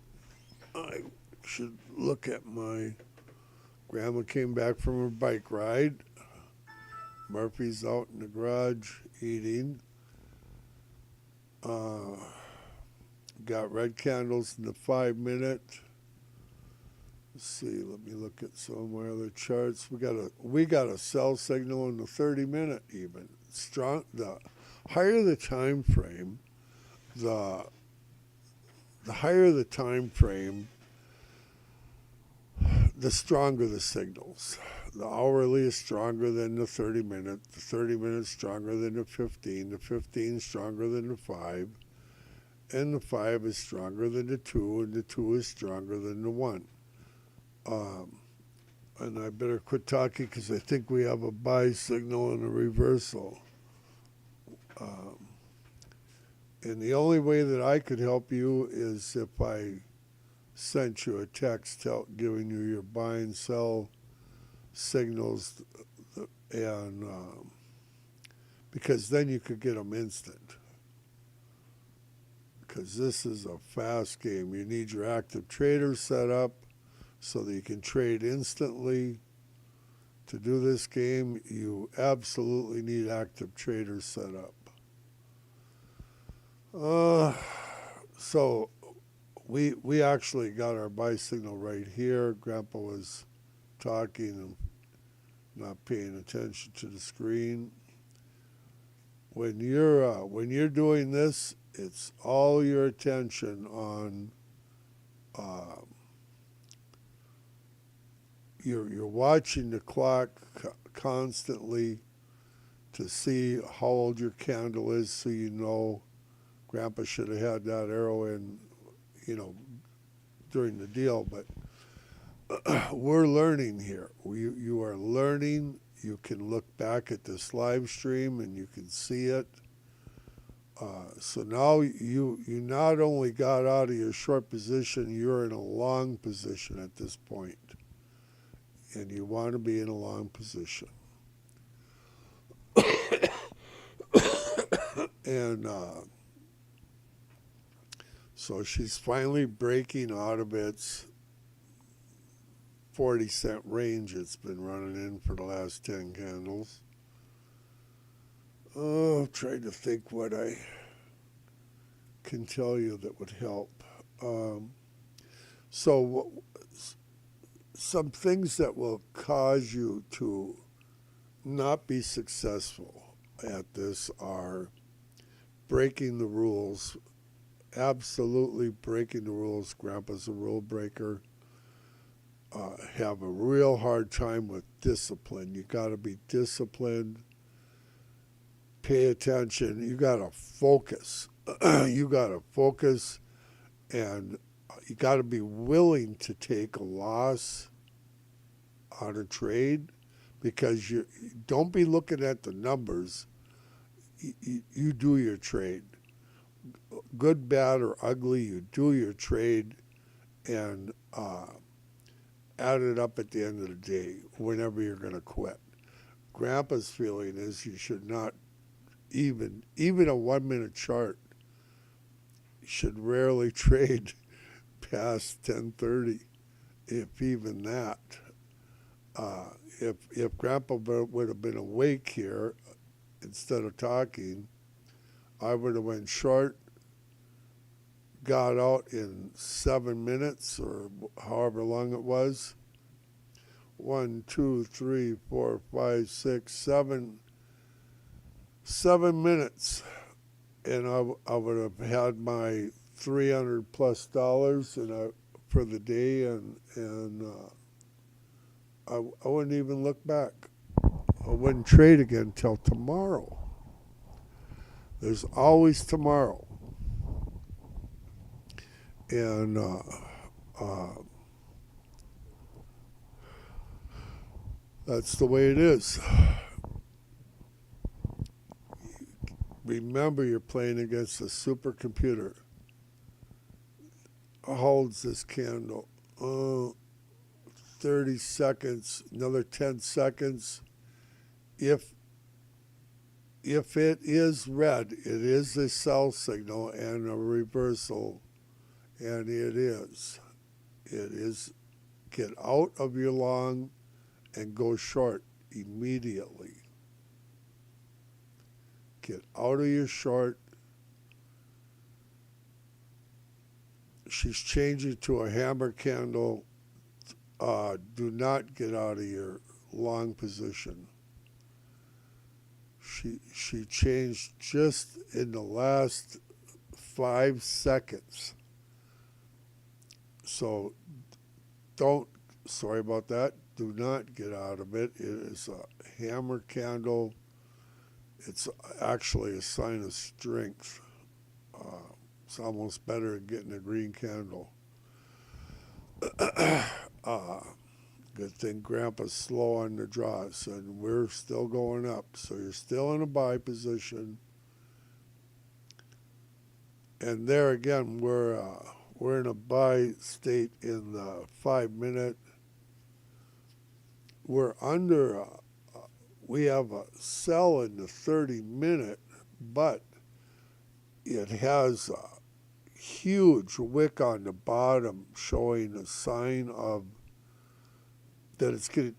I should look at my grandma came back from her bike ride. Murphy's out in the garage eating. Got red candles in the 5 minute. Let's see, let me look at some of my other charts. We got a sell signal in the 30 minute even. Strong. The higher the time frame, the higher the time frame, the stronger the signals. The hourly is stronger than the 30 minute. The 30 minutes stronger than the 15. The 15 stronger than the 5. And the 5 is stronger than the 2. And the 2 is stronger than the 1. And I better quit talking because I think we have a buy signal and a reversal. And the only way that I could help you is if I sent you a text giving you your buy and sell signals, and because then you could get them instant. Because this is a fast game. You need your active trader set up so that you can trade instantly. To do this game, you absolutely need active traders set up. So we actually got our buy signal right here. Grandpa was talking and not paying attention to the screen. When you're doing this, it's all your attention on you're watching the clock constantly to see how old your candle is, so you know Grandpa should have had that arrow in, during the deal. But we're learning here. You are learning. You can look back at this live stream and you can see it. So now you not only got out of your short position, you're in a long position at this point. And you want to be in a long position. And so she's finally breaking out of its 40-cent range it's been running in for the last 10 candles. Oh, trying to think what I can tell you that would help. Some things that will cause you to not be successful at this are breaking the rules, absolutely breaking the rules. Grandpa's a rule breaker. Have a real hard time with discipline. You got to be disciplined. Pay attention. You got to focus. You got to focus, and you got to be willing to take a loss on a trade, because you don't be looking at the numbers. You do your trade. Good, bad, or ugly, you do your trade, and add it up at the end of the day whenever you're going to quit. Grandpa's feeling is you should not even a 1 minute chart should rarely trade past 10:30, if even that. if Grandpa would have been awake here instead of talking, I would have went short, got out in 7 minutes or however long it was. 1, 2, 3, 4, 5, 6, 7. 7 minutes, and I would have had my $300+ and for the day, and I wouldn't even look back. I wouldn't trade again till tomorrow. There's always tomorrow, and that's the way it is. Remember, you're playing against a supercomputer. Holds this candle. 30 seconds, another 10 seconds. If it is red, it is a sell signal and a reversal, and it is. Get out of your long and go short immediately. Get out of your short. She's changing to a hammer candle. Do not get out of your long position. She changed just in the last 5 seconds. So sorry about that. Do not get out of it. It is a hammer candle. It's actually a sign of strength. It's almost better than getting a green candle. Good thing Grandpa's slow on the draws, and we're still going up. So you're still in a buy position. And there again, we're in a buy state in the 5-minute. We're under. We have a sell in the 30-minute, but it has a huge wick on the bottom showing a sign of that it's getting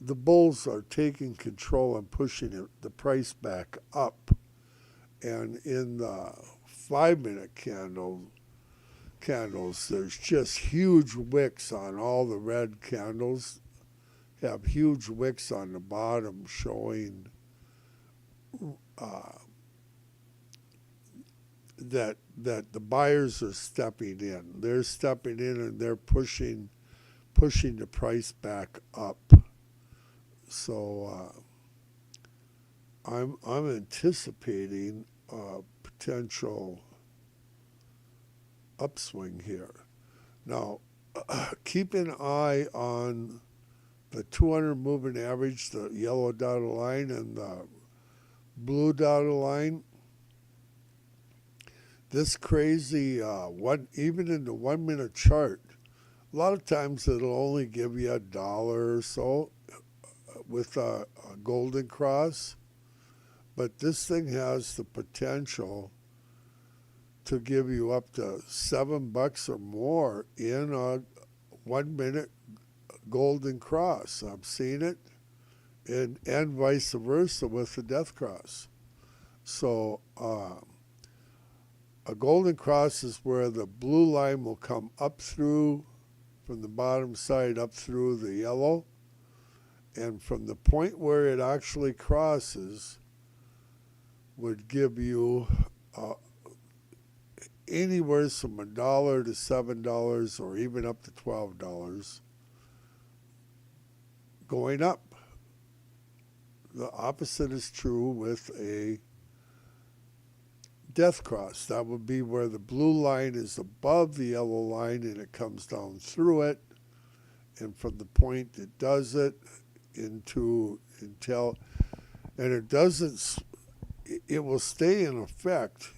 the bulls are taking control and pushing the price back up. And in the 5-minute candles, there's just huge wicks on all the red candles. Have huge wicks on the bottom showing that the buyers are stepping in. They're stepping in and they're pushing the price back up. So I'm anticipating a potential upswing here. Now, keep an eye on the 200 moving average, the yellow dotted line and the blue dotted line. This crazy, even in the 1-minute chart, a lot of times it'll only give you $1 or so with a golden cross. But this thing has the potential to give you up to $7 or more in a 1-minute golden cross. I've seen it, and vice versa with the death cross. So a golden cross is where the blue line will come up through from the bottom side up through the yellow, and from the point where it actually crosses would give you anywhere from $1 to $7 or even up to $12 going up. The opposite is true with a death cross. That would be where the blue line is above the yellow line and it comes down through it, and from the point it does it until and it doesn't, it will stay in effect.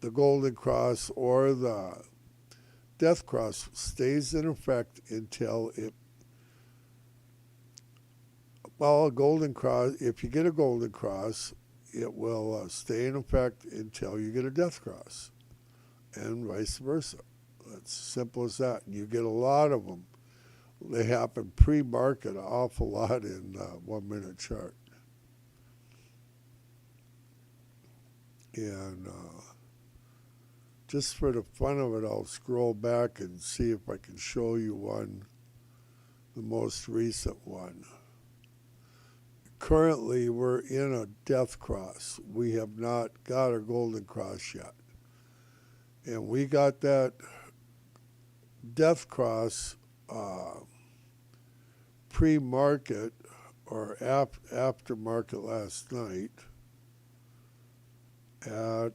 The golden cross or the death cross stays in effect until it, well, a golden cross, if you get a golden cross, it will stay in effect until you get a death cross, and vice versa. It's simple as that. And you get a lot of them. They happen pre-market an awful lot in 1 minute chart. And just for the fun of it, I'll scroll back and see if I can show you one, the most recent one. Currently, we're in a death cross. We have not got a golden cross yet. And we got that death cross pre-market or after market last night at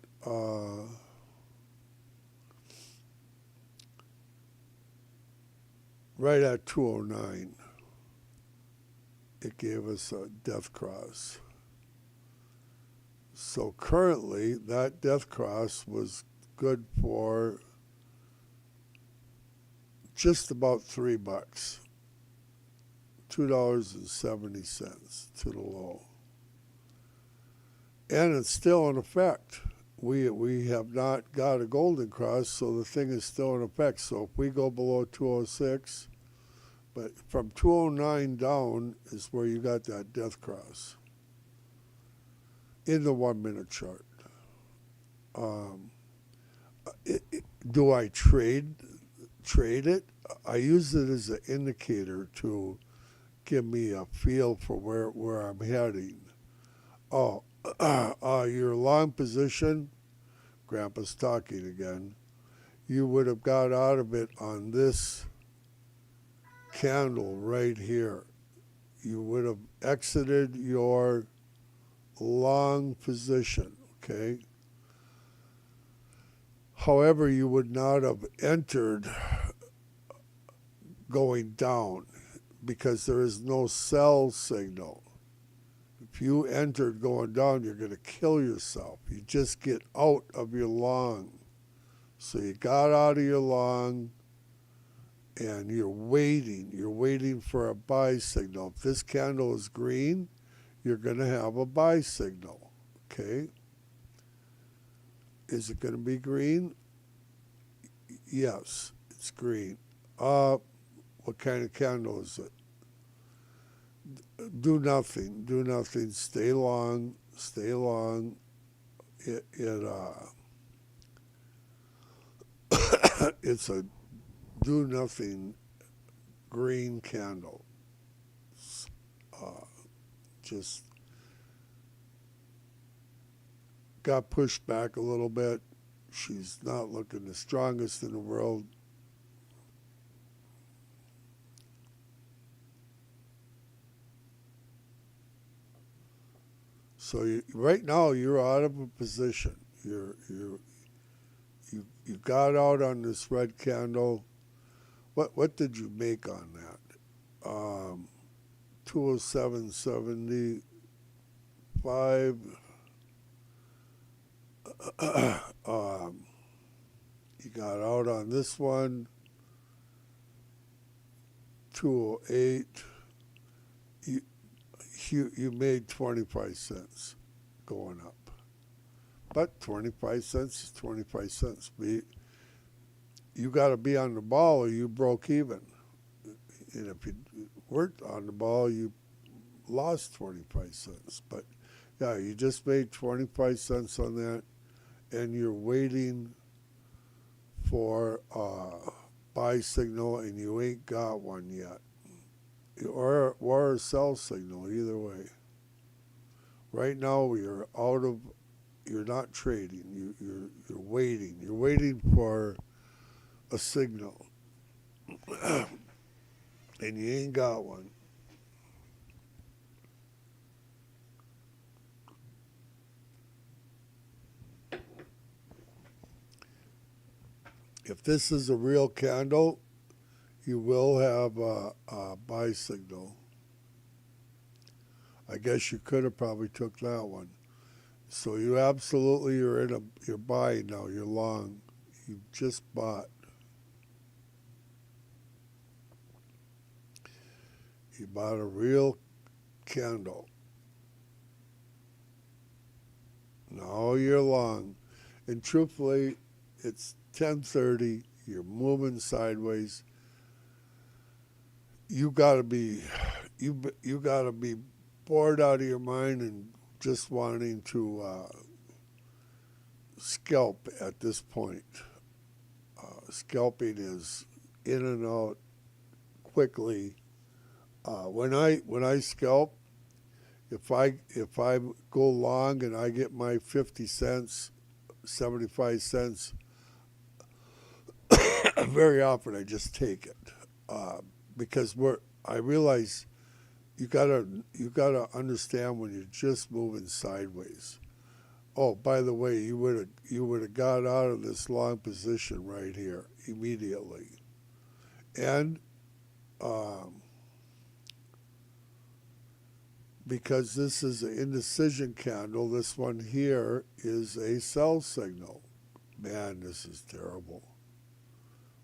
right at 209. It gave us a death cross. So currently, that death cross was good for just about $3, $2.70 to the low. And it's still in effect. We have not got a golden cross, so the thing is still in effect. So if we go below 206, but from 209 down is where you got that death cross in the 1 minute chart. Do I trade it? I use it as an indicator to give me a feel for where I'm heading. Your long position, Grandpa's talking again, you would have got out of it on this candle right here. You would have exited your long position, okay? However, you would not have entered going down because there is no sell signal. If you entered going down, you're going to kill yourself. You just get out of your long. So you got out of your long and you're waiting. You're waiting for a buy signal. If this candle is green, you're going to have a buy signal, okay? Is it going to be green? Yes, it's green. What kind of candle is it? Do nothing. Do nothing. Stay long. Stay long. It's a do nothing green candle. Just got pushed back a little bit. She's not looking the strongest in the world. So right now you're out of a position. You got out on this red candle. What did you make on that? 207.75. You got out on this one. 208. You made 25 cents going up. But 25 cents is 25 cents. You got to be on the ball or you broke even. And if you weren't on the ball, you lost 25 cents. But yeah, you just made 25 cents on that, and you're waiting for a buy signal, and you ain't got one yet. Or a sell signal, either way. Right now, you're not trading. You're waiting. You're waiting for a signal, and you ain't got one. If this is a real candle, you will have a buy signal. I guess you could have probably took that one. So you're buying now. You're long. You just bought. You bought a real candle. Now you're long. And truthfully, it's 10:30. You're moving sideways. you gotta be you gotta be bored out of your mind and just wanting to scalp at this point. Scalping is in and out quickly. When I scalp, if I go long and I get my 50 cents, 75 cents, very often I just take it because I realize you gotta understand when you're just moving sideways. Oh, by the way, you would have got out of this long position right here immediately, and because this is an indecision candle, this one here is a sell signal. Man, this is terrible.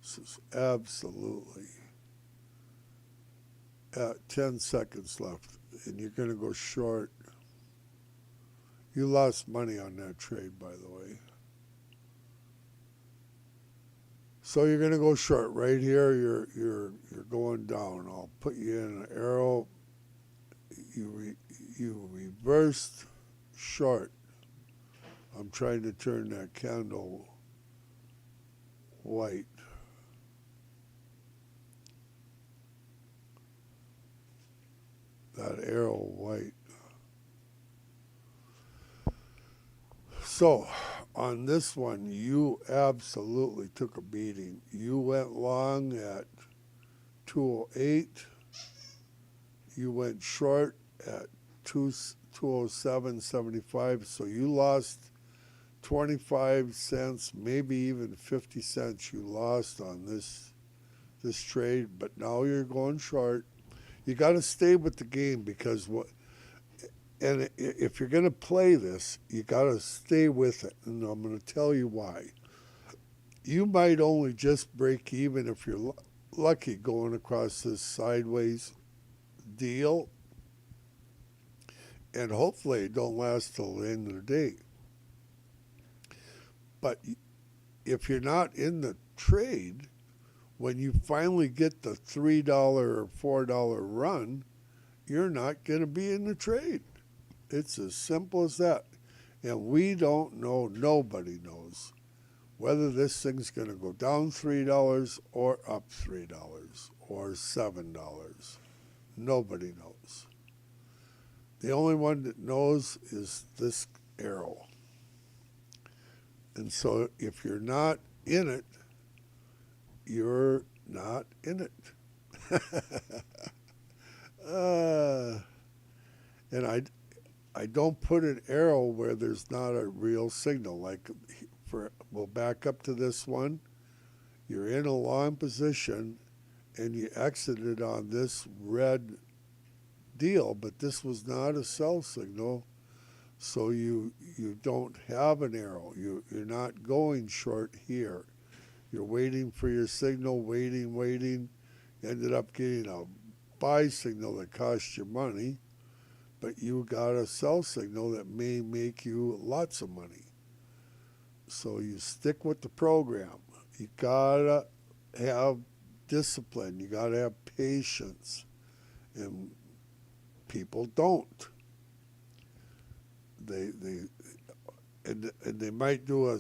This is absolutely 10 seconds left, and you're going to go short. You lost money on that trade, by the way. So you're going to go short right here. You're going down. I'll put you in an arrow. You reversed short. I'm trying to turn that candle white. That arrow white. So on this one, you absolutely took a beating. You went long at 208. You went short at 207.75. So you lost 25 cents, maybe even 50 cents you lost on this trade. But now you're going short. You got to stay with the game because if you're going to play this, you got to stay with it. And I'm going to tell you why. You might only just break even if you're lucky going across this sideways deal. And hopefully it don't last till the end of the day. But if you're not in the trade, when you finally get the $3 or $4 run, you're not going to be in the trade. It's as simple as that. And we don't know, nobody knows, whether this thing's going to go down $3 or up $3 or $7. Nobody knows. The only one that knows is this arrow. And so if you're not in it, you're not in it. And I don't put an arrow where there's not a real signal. Like we'll back up to this one. You're in a long position and you exited on this red deal, but this was not a sell signal. So you don't have an arrow. You're not going short here. You're waiting for your signal, waiting. You ended up getting a buy signal that cost you money, but you got a sell signal that may make you lots of money. So you stick with the program. You gotta have discipline. You gotta have patience. And people don't. They might do a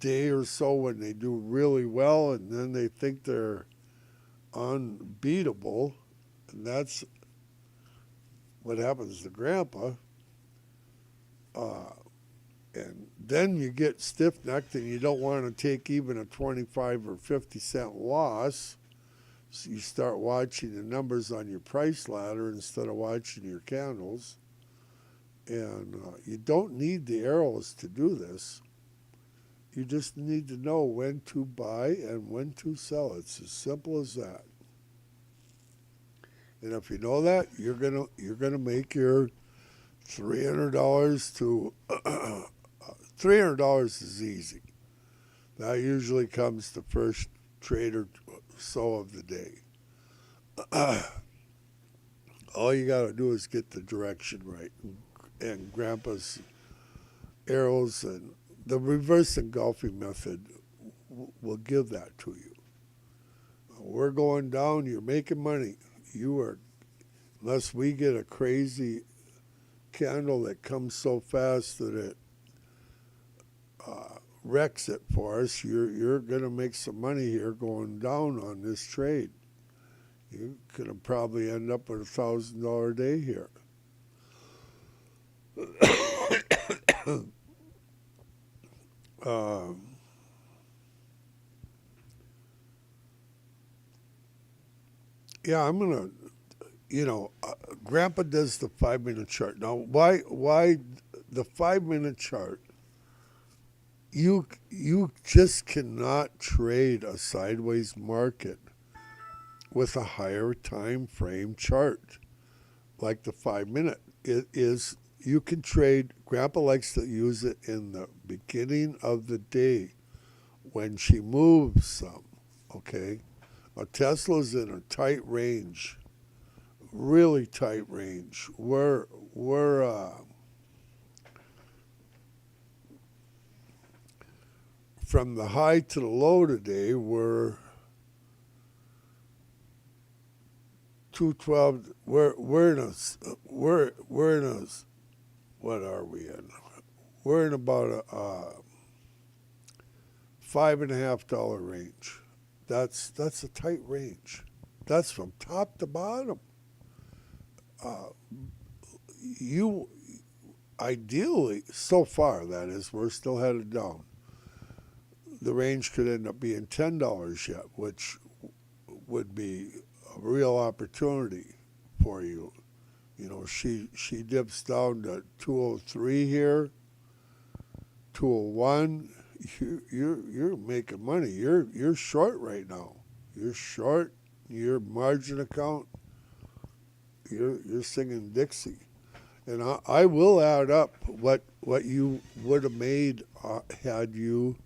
day or so when they do really well, and then they think they're unbeatable, and that's what happens to Grandpa. And then you get stiff-necked, and you don't want to take even a 25 or 50 cent loss. So you start watching the numbers on your price ladder instead of watching your candles. And you don't need the arrows to do this. You just need to know when to buy and when to sell. It's as simple as that. And if you know that, you're gonna make your $300 to $300 is easy. That usually comes the first trade or so of the day. All you got to do is get the direction right. And Grandpa's arrows and the reverse engulfing method will give that to you. We're going down, you're making money. you are, unless we get a crazy candle that comes so fast that it wrecks it for us, you're going to make some money here going down on this trade. You're going to probably end up with $1,000 a day here. Yeah, I'm gonna, Grandpa does the 5 minute chart. Now, why the 5 minute chart? You just cannot trade a sideways market with a higher time frame chart like the 5 minute. It is, you can trade. Grandpa likes to use it in the beginning of the day when she moves some. Okay, a Tesla's in a tight range, really tight range. We're from the high to the low today, we're 212. We're in a what are we in? We're in about a $5.50 range. That's a tight range. That's from top to bottom. You ideally, so far that is, we're still headed down. The range could end up being $10 yet, which would be a real opportunity for you. She dips down to 203 here, 201. You're making money. You're short right now. You're short. Your margin account. You're singing Dixie, and I will add up what you would have made had you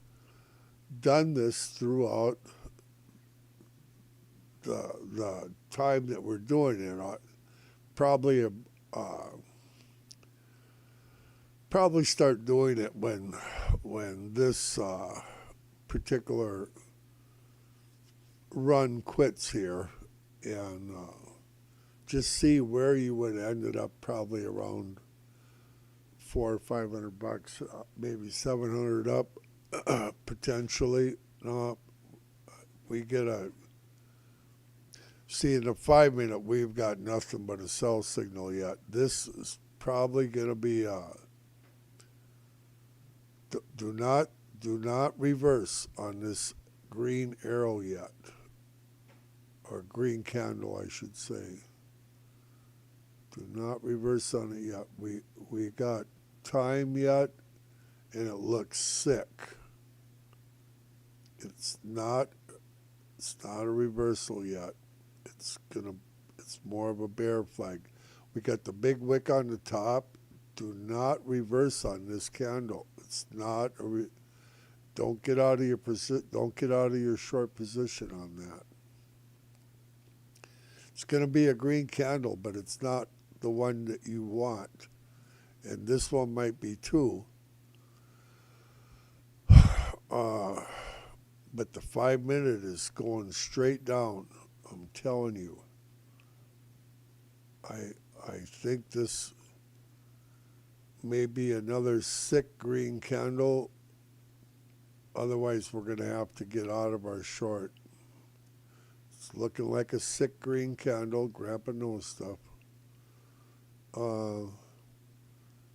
done this throughout the time that we're doing it. Probably start doing it when this particular run quits here, and just see where you would have ended up. Probably around $400 or $500, maybe 700 up, potentially. No, we get a. See, in the 5 minute, we've got nothing but a sell signal yet. This is probably going to be do not reverse on this green arrow yet, or green candle, I should say. Do not reverse on it yet. We got time yet, and it looks sick. It's not a reversal yet. It's more of a bear flag. We got the big wick on the top. Do not reverse on this candle. It's not don't get out of your don't get out of your short position on that. It's going to be a green candle, but it's not the one that you want. And this one might be too. But the 5 minute is going straight down. I'm telling you. I think this may be another sick green candle. Otherwise, we're going to have to get out of our short. It's looking like a sick green candle. Grandpa knows stuff.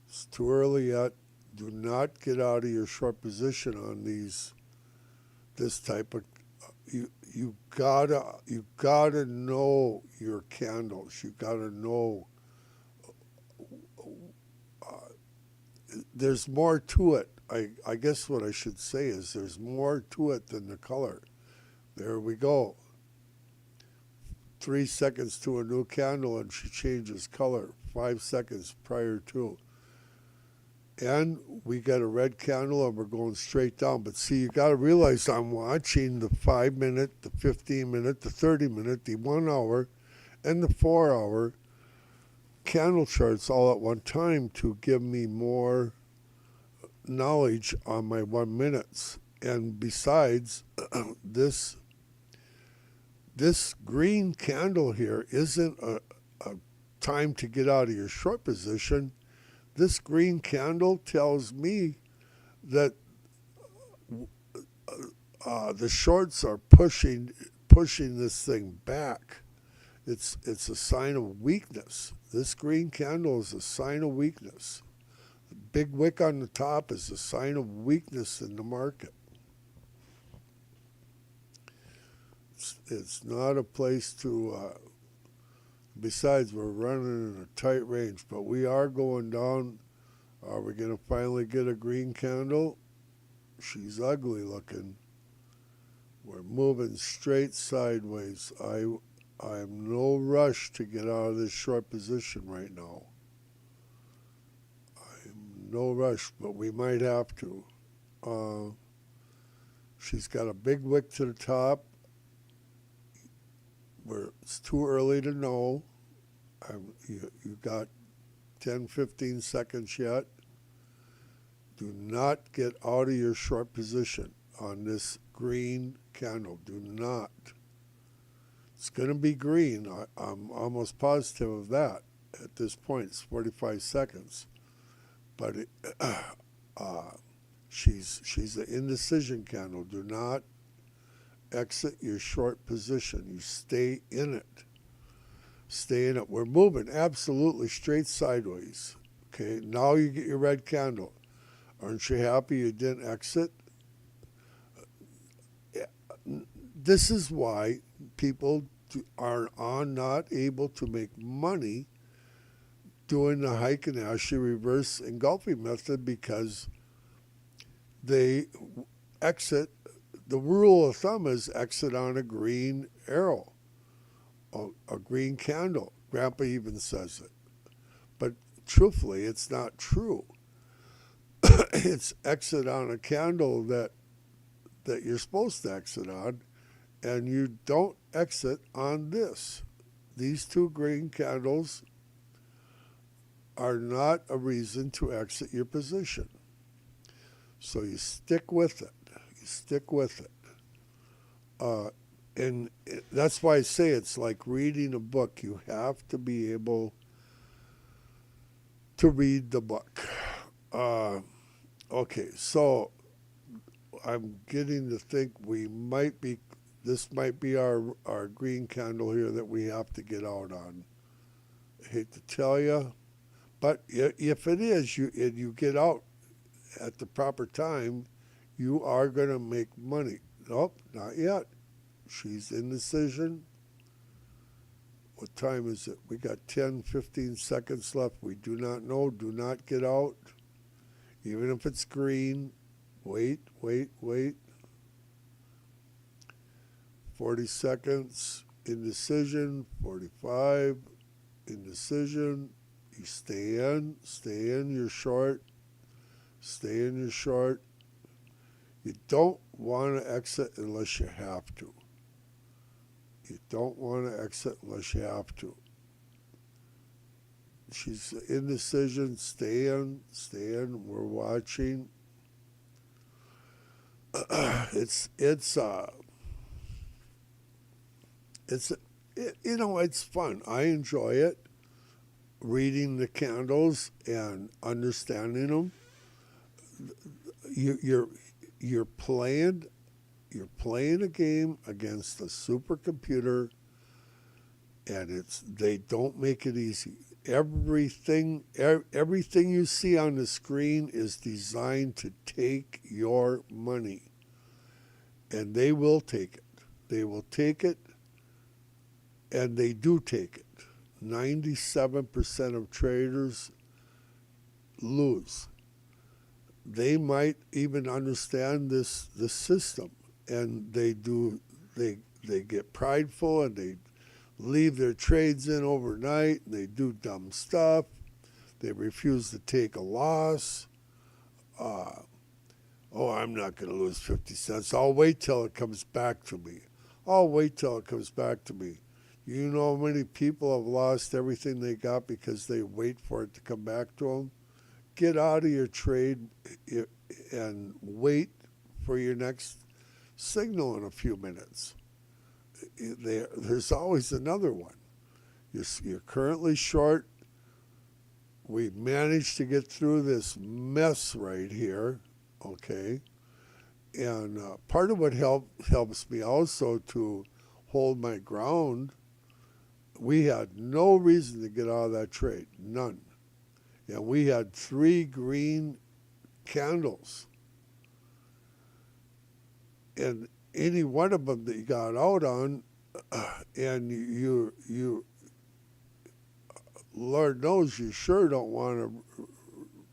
It's too early yet. Do not get out of your short position on this type of. You gotta know your candles. You gotta know. There's more to it. I guess what I should say is there's more to it than the color. There we go. 3 seconds to a new candle and she changes color. 5 seconds prior to. And we got a red candle and we're going straight down. But see, you got to realize I'm watching the 5 minute, the 15 minute, the 30 minute, the 1 hour, and the 4 hour candle charts all at one time to give me more knowledge on my 1 minutes. And besides, this this green candle here isn't a time to get out of your short position. This green candle tells me that the shorts are pushing this thing back. It's a sign of weakness. This green candle is a sign of weakness. The big wick on the top is a sign of weakness in the market. It's not a place to. Besides, we're running in a tight range, but we are going down. Are we going to finally get a green candle? She's ugly looking. We're moving straight sideways. I'm no rush to get out of this short position right now. I'm no rush, but we might have to. She's got a big wick to the top. It's too early to know. You got 10, 15 seconds yet. Do not get out of your short position on this green candle. Do not. It's going to be green. I'm almost positive of that at this point. It's 45 seconds. But she's an indecision candle. Do not exit your short position. You stay in it. Stay in it. We're moving absolutely straight sideways. Okay, now you get your red candle. Aren't you happy you didn't exit? This is why people are not able to make money doing the Heikin ASHI reverse engulfing method, because they exit. The rule of thumb is exit on a green arrow, a green candle. Grandpa even says it. But truthfully, it's not true. It's exit on a candle that you're supposed to exit on, and you don't exit on this. These two green candles are not a reason to exit your position. So you stick with it. You stick with it. And that's why I say it's like reading a book. You have to be able to read the book. Okay, so I'm getting to think this might be our green candle here that we have to get out on. I hate to tell you, but if it is, you get out at the proper time, you are going to make money. Nope, not yet. She's indecision. What time is it? We got 10, 15 seconds left. We do not know. Do not get out. Even if it's green, wait. 40 seconds, indecision. 45, indecision. You stay in your short. Stay in your short. You don't want to exit unless you have to. You don't want to exit unless you have to. She's indecision. Stay in. We're watching. It's fun. I enjoy it. Reading the candles and understanding them. You're playing a game against a supercomputer, and they don't make it easy. Everything you see on the screen is designed to take your money, and they will take it. They will take it, and they do take it. 97% of traders lose. They might even understand this system, and they get prideful, and they leave their trades in overnight, and they do dumb stuff. They refuse to take a loss. I'm not going to lose 50 cents. I'll wait till it comes back to me. You know how many people have lost everything they got because they wait for it to come back to them? Get out of your trade and wait for your next signal in a few minutes. there's always another one. You're currently short. We managed to get through this mess right here, okay? And part of what helps me also to hold my ground, we had no reason to get out of that trade, none. And we had 3 green candles. And any one of them that you got out on, and you Lord knows you sure don't want to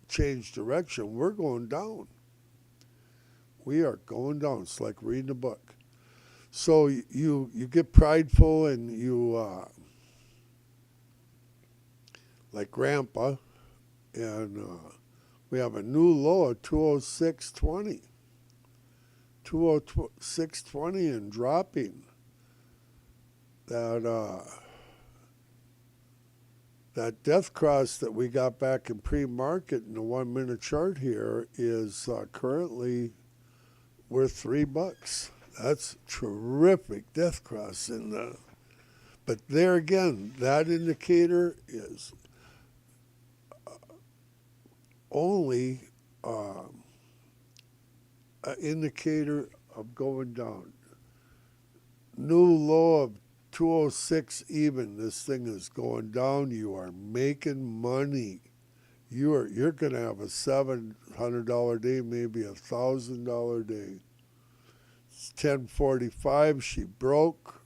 change direction. We're going down. We are going down. It's like reading a book. So you get prideful and you like Grandpa, and we have a new low of 206.20. 206.20 and dropping. That death cross that we got back in pre-market in the 1 minute chart here is currently worth $3. That's terrific death cross but there again, that indicator is only an indicator of going down. New low of 206 even. This thing is going down. You are making money. You're going to have a $700 day, maybe a $1,000 day. It's 10:45. She broke.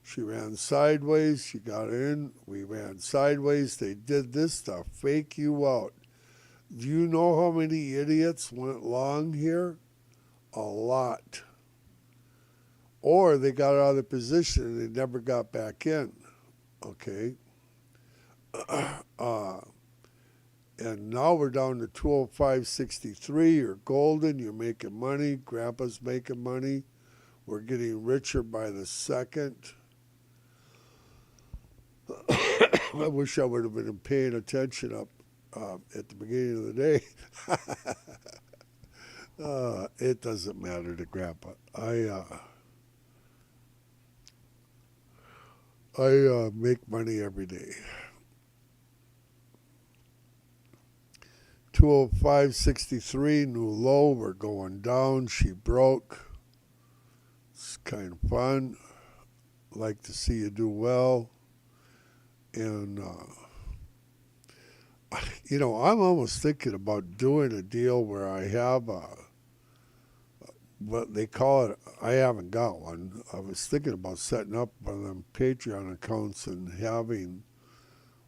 She ran sideways. She got in. We ran sideways. They did this to fake you out. Do you know how many idiots went long here? A lot. Or they got out of the position and they never got back in. Okay. And now we're down to 205.63. You're golden. You're making money. Grandpa's making money. We're getting richer by the second. I wish I would have been paying attention up at the beginning of the day. It doesn't matter to Grandpa. I make money every day. 205.63, new low. We're going down. She broke. It's kind of fun. Like to see you do well. And, I'm almost thinking about doing a deal where I have what they call it. I haven't got one. I was thinking about setting up one of them Patreon accounts and having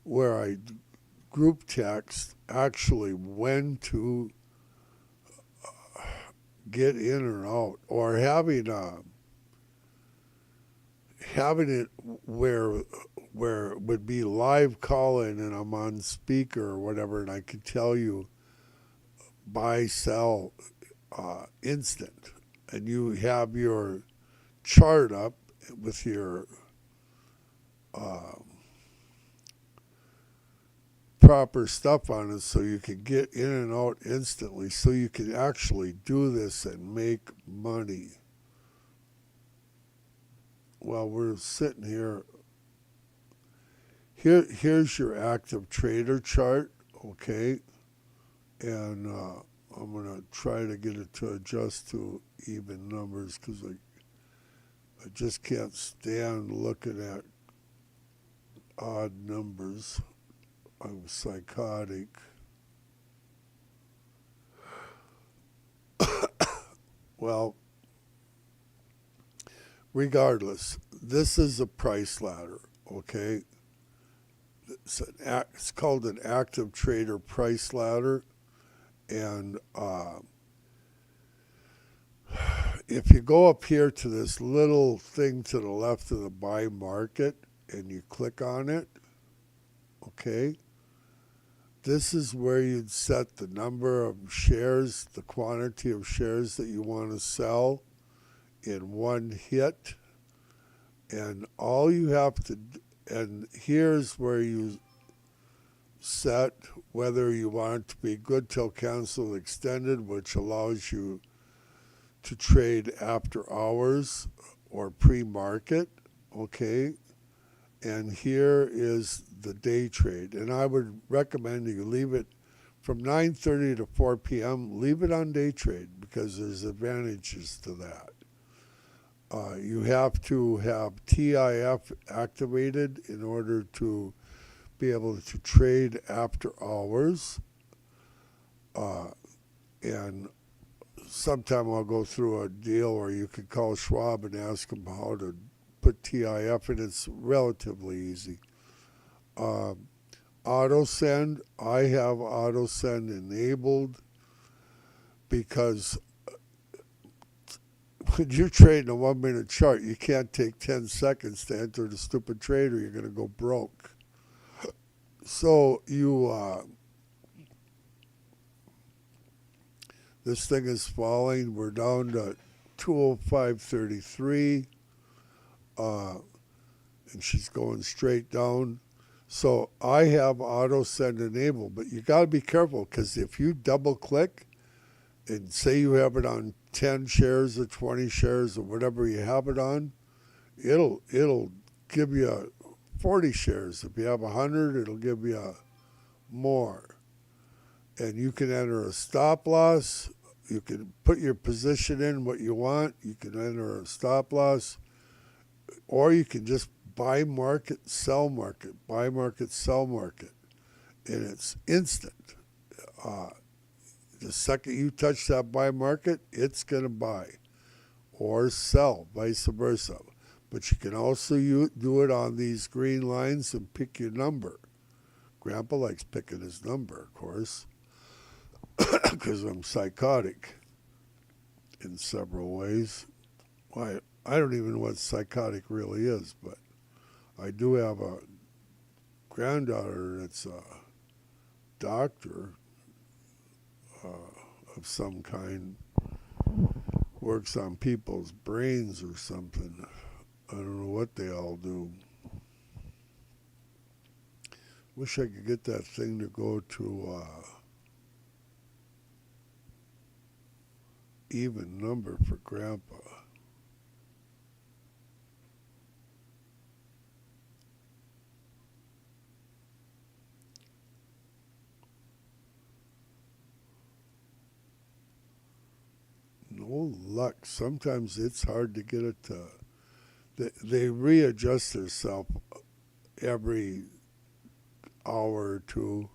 where I group text actually when to get in or out, or having it where it would be live calling and I'm on speaker or whatever, and I could tell you buy, sell, instant, and you have your chart up with your proper stuff on it so you can get in and out instantly, so you can actually do this and make money. Well, we're sitting here. Here's your active trader chart, okay? And I'm going to try to get it to adjust to even numbers because I just can't stand looking at odd numbers. I'm psychotic. Well, regardless, this is a price ladder, okay? It's called an active trader price ladder. And if you go up here to this little thing to the left of the buy market and you click on it, okay, this is where you'd set the number of shares, the quantity of shares that you want to sell in one hit. And all you have to, and here's where you set whether you want it to be good till cancel extended, which allows you to trade after hours, or pre-market, okay? And here is the day trade. And I would recommend you leave it from 9:30 to 4 p.m., leave it on day trade because there's advantages to that. You have to have TIF activated in order to be able to trade after hours. And sometime I'll go through a deal where you can call Schwab and ask them how to put TIF in. It's relatively easy. Auto send, I have auto send enabled because when you're trading a 1 minute chart, you can't take 10 seconds to enter the stupid trade or you're going to go broke. So this thing is falling. We're down to 205.33, and she's going straight down. So I have auto send enabled, but you got to be careful because if you double click and say you have it on 10 shares or 20 shares or whatever you have it on, it'll give you 40 shares. If you have 100, it'll give you more. And you can enter a stop loss. You can put your position in what you want. You can enter a stop loss, or you can just buy market, sell market, buy market, sell market, and it's instant. The second you touch that buy market, it's going to buy or sell, vice versa. But you can also do it on these green lines and pick your number. Grandpa likes picking his number, of course, because I'm psychotic in several ways. Why, I don't even know what psychotic really is, but I do have a granddaughter that's a doctor of some kind, works on people's brains or something. I don't know what they all do. Wish I could get that thing to go to even number for Grandpa. No luck. Sometimes it's hard to get it to. They readjust themselves every hour or two,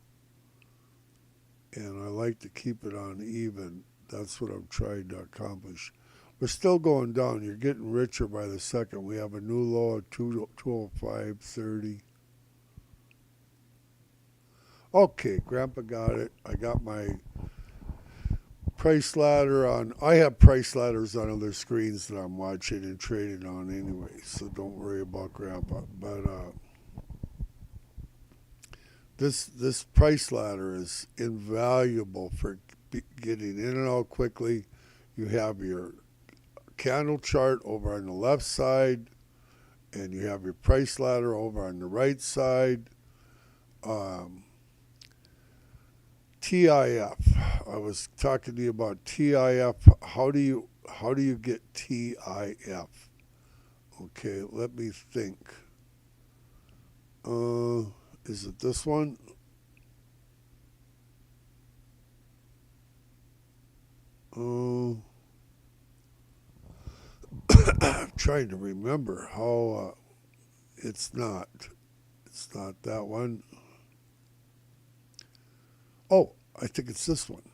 and I like to keep it on even. That's what I'm trying to accomplish. We're still going down. You're getting richer by the second. We have a new low of 205.30. Okay, Grandpa got it. I got my price ladder on. I have price ladders on other screens that I'm watching and trading on anyway, so don't worry about Grandpa. But this price ladder is invaluable for getting in and out quickly. You have your candle chart over on the left side, and you have your price ladder over on the right side. TIF. I was talking to you about TIF. How do you get TIF? Okay, let me think. Is it this one? I'm trying to remember how. It's not. It's not that one. Oh, I think it's this one.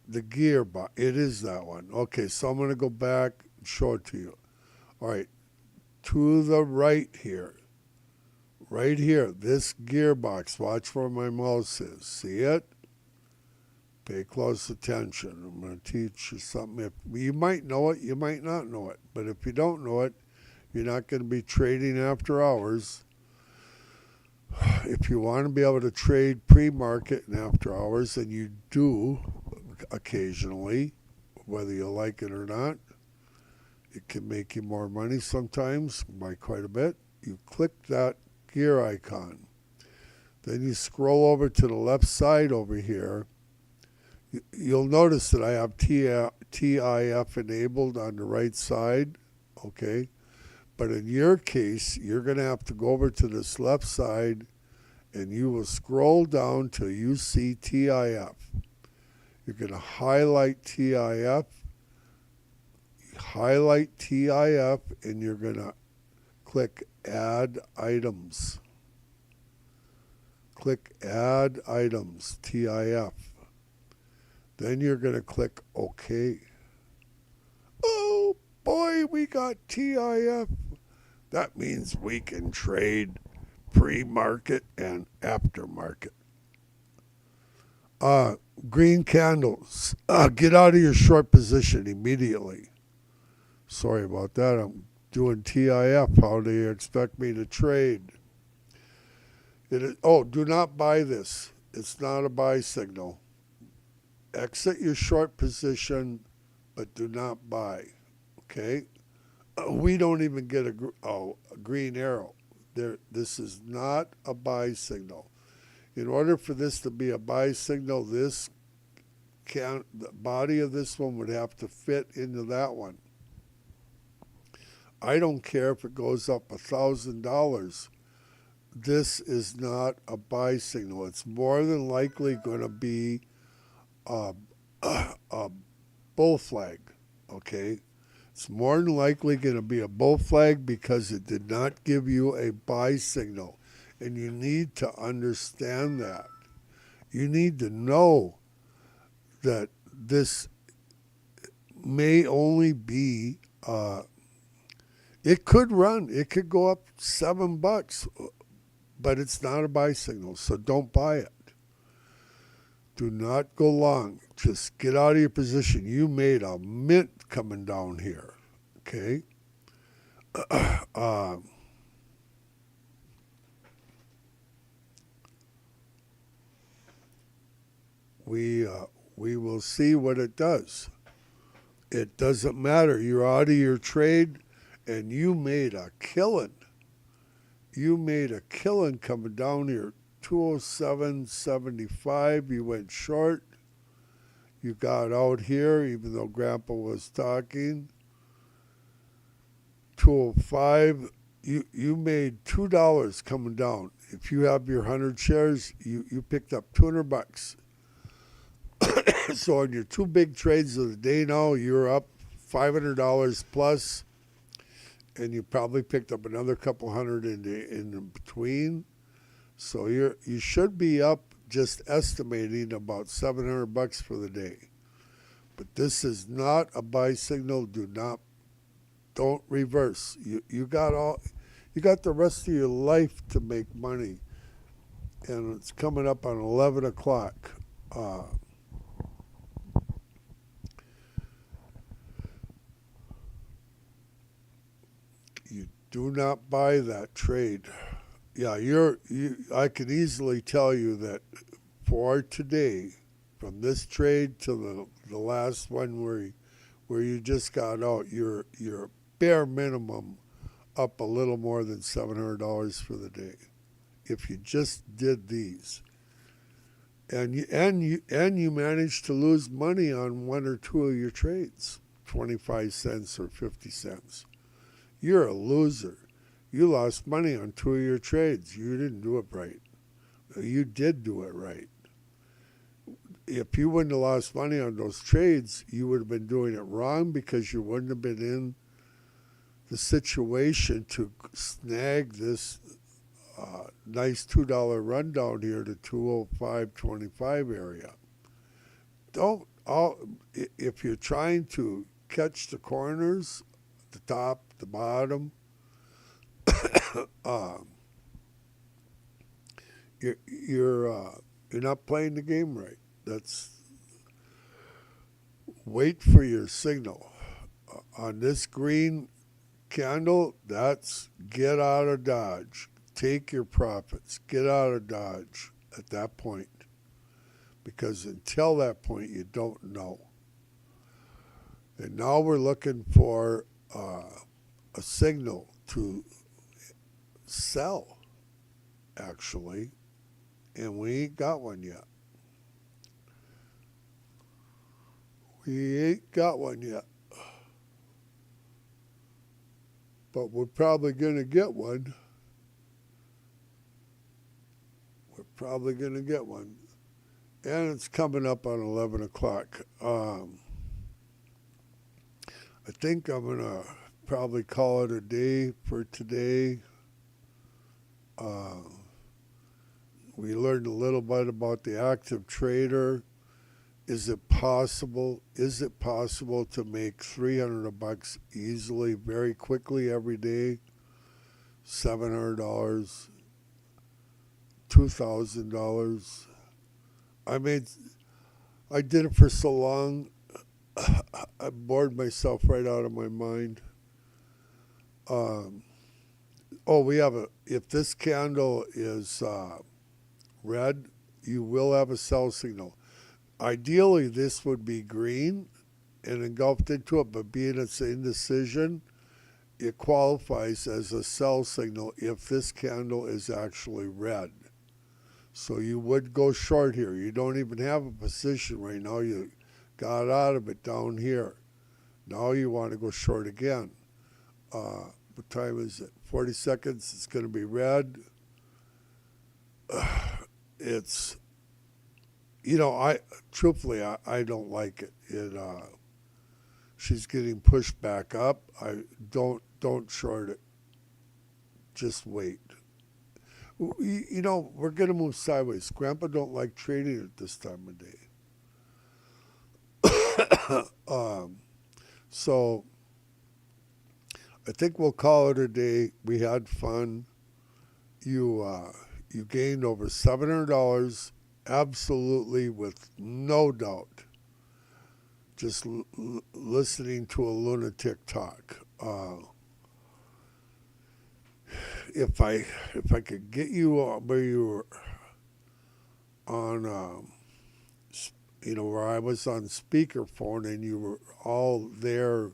The gearbox. It is that one. Okay, so I'm going to go back and show it to you. All right, to the right here. Right here, this gearbox. Watch where my mouse is. See it? Pay close attention. I'm going to teach you something. You might know it, you might not know it. But if you don't know it, you're not going to be trading after hours. If you want to be able to trade pre-market and after hours, and you do occasionally, whether you like it or not, it can make you more money sometimes by quite a bit. You click that gear icon. Then you scroll over to the left side over here. You'll notice that I have TIF enabled on the right side. okay? But in your case, you're going to have to go over to this left side and you will scroll down till you see TIF. You're going to highlight TIF, and you're going to click Add Items. Click Add Items, TIF. Then you're going to click OK. Oh boy, we got TIF. That means we can trade pre-market and aftermarket. Green candles. Get out of your short position immediately. Sorry about that. I'm doing TIF. How do you expect me to trade? Do not buy this. It's not a buy signal. Exit your short position, but do not buy. Okay? We don't even get a green arrow. This is not a buy signal. In order for this to be a buy signal, the body of this one would have to fit into that one. I don't care if it goes up $1,000. This is not a buy signal. It's more than likely going to be a bull flag, okay? It's more than likely going to be a bull flag because it did not give you a buy signal. And you need to understand that. You need to know that this may only be, it could run. It could go up $7, but it's not a buy signal, so don't buy it. Do not go long. Just get out of your position. You made a mint coming down here, okay? We will see what it does. It doesn't matter. You're out of your trade, and you made a killing. You made a killing coming down here. 207.75. You went short. You got out here, even though Grandpa was talking. 205. You made $2 coming down. If you have your 100 shares, you picked up $200. So on your two big trades of the day now, you're up $500 plus, and you probably picked up another couple hundred in between. So you should be up, just estimating, about $700 for the day. But this is not a buy signal. Don't reverse. You got the rest of your life to make money, and it's coming up on 11 o'clock. You do not buy that trade. Yeah, I can easily tell you that for today, from this trade to the last one where you just got out, you're bare minimum up a little more than $700 for the day, if you just did these. And you managed to lose money on one or two of your trades, 25 cents or 50 cents. You're a loser. You lost money on two of your trades. You didn't do it right. You did do it right. If you wouldn't have lost money on those trades, you would have been doing it wrong, because you wouldn't have been in the situation to snag this nice $2 run down here to 205.25 area. If you're trying to catch the corners, the top, the bottom, you're not playing the game right. Wait for your signal. On this green candle, that's get out of Dodge. Take your profits. Get out of Dodge at that point, because until that point, you don't know. And now we're looking for a signal to sell, actually, and we ain't got one yet. We ain't got one yet. but we're probably going to get one. We're probably going to get one. And it's coming up on 11 o'clock. I think I'm going to probably call it a day for today. We learned a little bit about the active trader. Is it possible? Is it possible to make $300 easily, very quickly every day? $700, $2,000. I did it for so long, I bored myself right out of my mind. If this candle is red, you will have a sell signal. Ideally, this would be green and engulfed into it, but being it's indecision, it qualifies as a sell signal if this candle is actually red. So you would go short here. You don't even have a position right now. You got out of it down here. Now you want to go short again. What time is it? 40 seconds. It's going to be red. It's, truthfully, I don't like it. She's getting pushed back up. Don't short it. Just wait. We're going to move sideways. Grandpa don't like trading at this time of day. So I think we'll call it a day. We had fun. You gained over $700, absolutely, with no doubt. Just listening to a lunatic talk. If I could get you where you were on, where I was on speakerphone and you were all there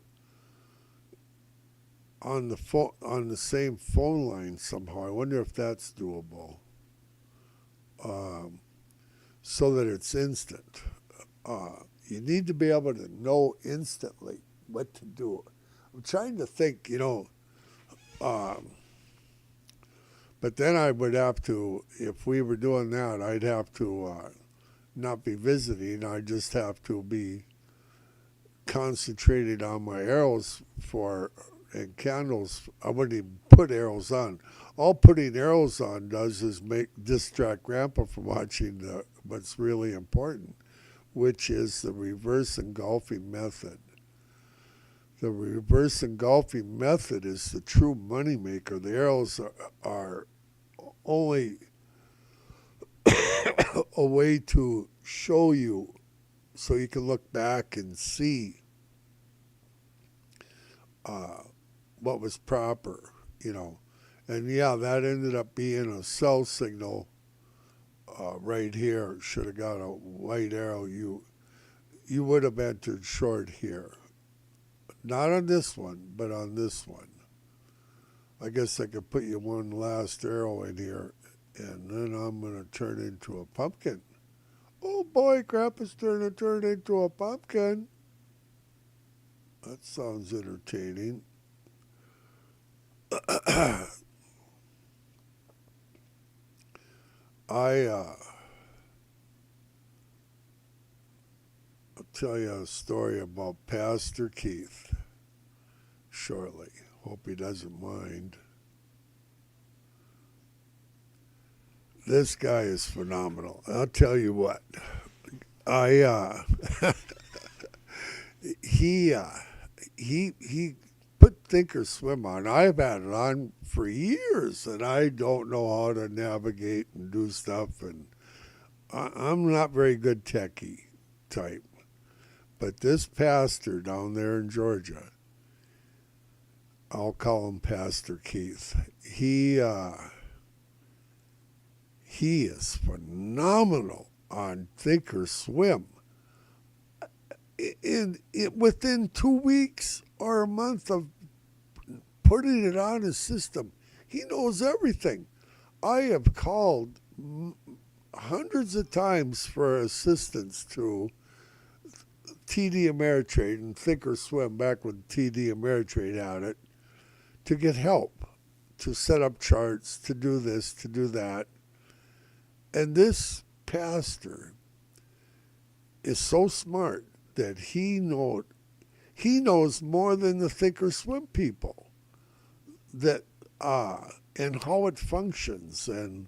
on the same phone line somehow. I wonder if that's doable. So that it's instant. You need to be able to know instantly what to do. I'm trying to think, but then I would have to, if we were doing that, I'd have to not be visiting. I'd just have to be concentrated on my arrows and candles. I wouldn't even put arrows on. All putting arrows on does is distract Grandpa from watching what's really important, which is the reverse engulfing method. The reverse engulfing method is the true money maker. The arrows are only a way to show you so you can look back and see what was proper, And yeah, that ended up being a sell signal right here. Should have got a white arrow. You would have entered short here. Not on this one, but on this one. I guess I could put you one last arrow in here, and then I'm going to turn into a pumpkin. Oh boy, Grandpa's turn into a pumpkin. That sounds entertaining. I'll tell you a story about Pastor Keith shortly. Hope he doesn't mind. This guy is phenomenal. I'll tell you what. He put Thinkorswim on. I've had it on for years, and I don't know how to navigate and do stuff. And I'm not very good techie type. But this pastor down there in Georgia, I'll call him Pastor Keith. He is phenomenal on Thinkorswim. Within 2 weeks or a month of putting it on his system, he knows everything. I have called hundreds of times for assistance to TD Ameritrade and Thinkorswim back when TD Ameritrade had it, to get help, to set up charts, to do this, to do that. And this pastor is so smart that he knows more than the Thinkorswim people that and how it functions. And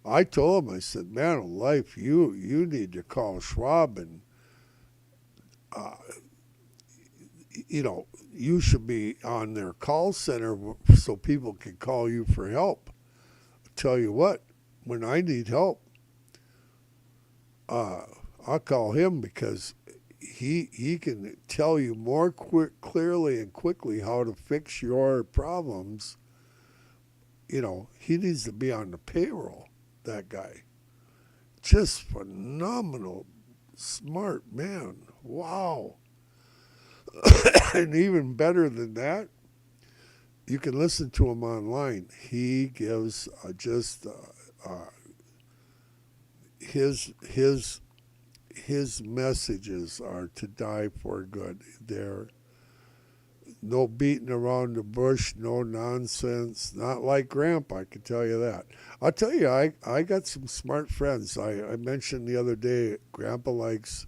I told him, I said, man, life, you need to call Schwab, and you should be on their call center so people can call you for help. I'll tell you what, when I need help, I'll call him, because he can tell you more clearly and quickly how to fix your problems. He needs to be on the payroll, that guy. Just phenomenal, smart man. Wow. And even better than that, you can listen to him online. He gives his messages are to die for good. They're no beating around the bush, no nonsense. Not like Grandpa, I can tell you that. I'll tell you, I got some smart friends. I mentioned the other day, Grandpa likes.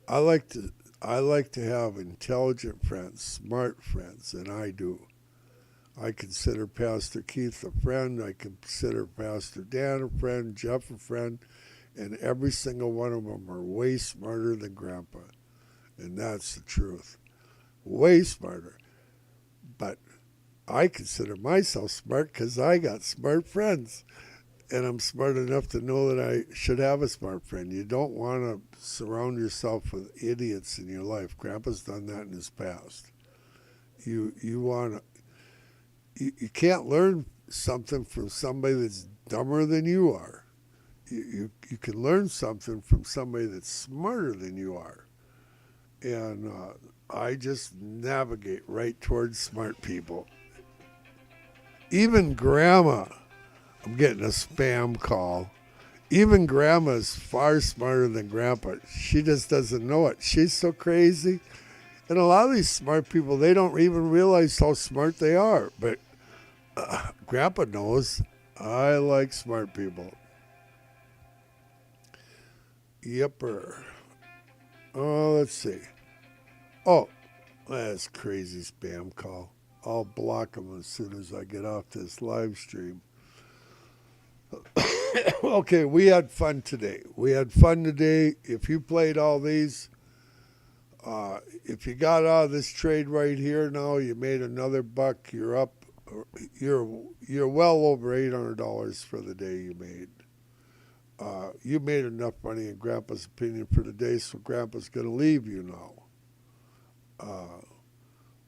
I like to have intelligent friends, smart friends, and I do. I consider Pastor Keith a friend. I consider Pastor Dan a friend, Jeff a friend, and every single one of them are way smarter than Grandpa. And that's the truth. Way smarter. But I consider myself smart because I got smart friends. And I'm smart enough to know that I should have a smart friend. You don't want to surround yourself with idiots in your life. Grandpa's done that in his past. You can't learn something from somebody that's dumber than you are. You can learn something from somebody that's smarter than you are. And I just navigate right towards smart people. Even Grandma, I'm getting a spam call. Even Grandma is far smarter than Grandpa. She just doesn't know it. She's so crazy. And a lot of these smart people, they don't even realize how smart they are. But Grandpa knows. I like smart people. Yepper. Oh, let's see. Oh, that's crazy spam call. I'll block them as soon as I get off this live stream. Okay, we had fun today. If you played all these, if you got out of this trade right here now, you made another buck. You're up. You're well over $800 for the day you made. You made enough money in Grandpa's opinion for the day, so Grandpa's going to leave you now.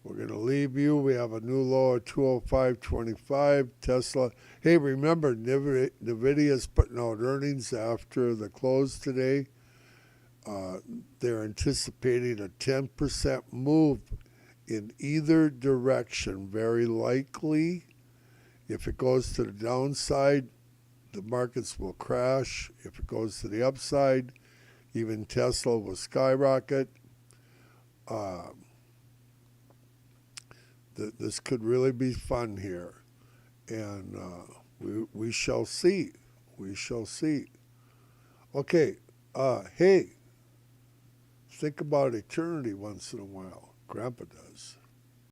We're going to leave you. We have a new low at 205.25. Tesla. Hey, remember, NVIDIA's putting out earnings after the close today. They're anticipating a 10% move in either direction, very likely. If it goes to the downside, the markets will crash. If it goes to the upside, even Tesla will skyrocket. This could really be fun here, and we shall see. We shall see. Okay, hey, think about eternity once in a while. Grandpa does.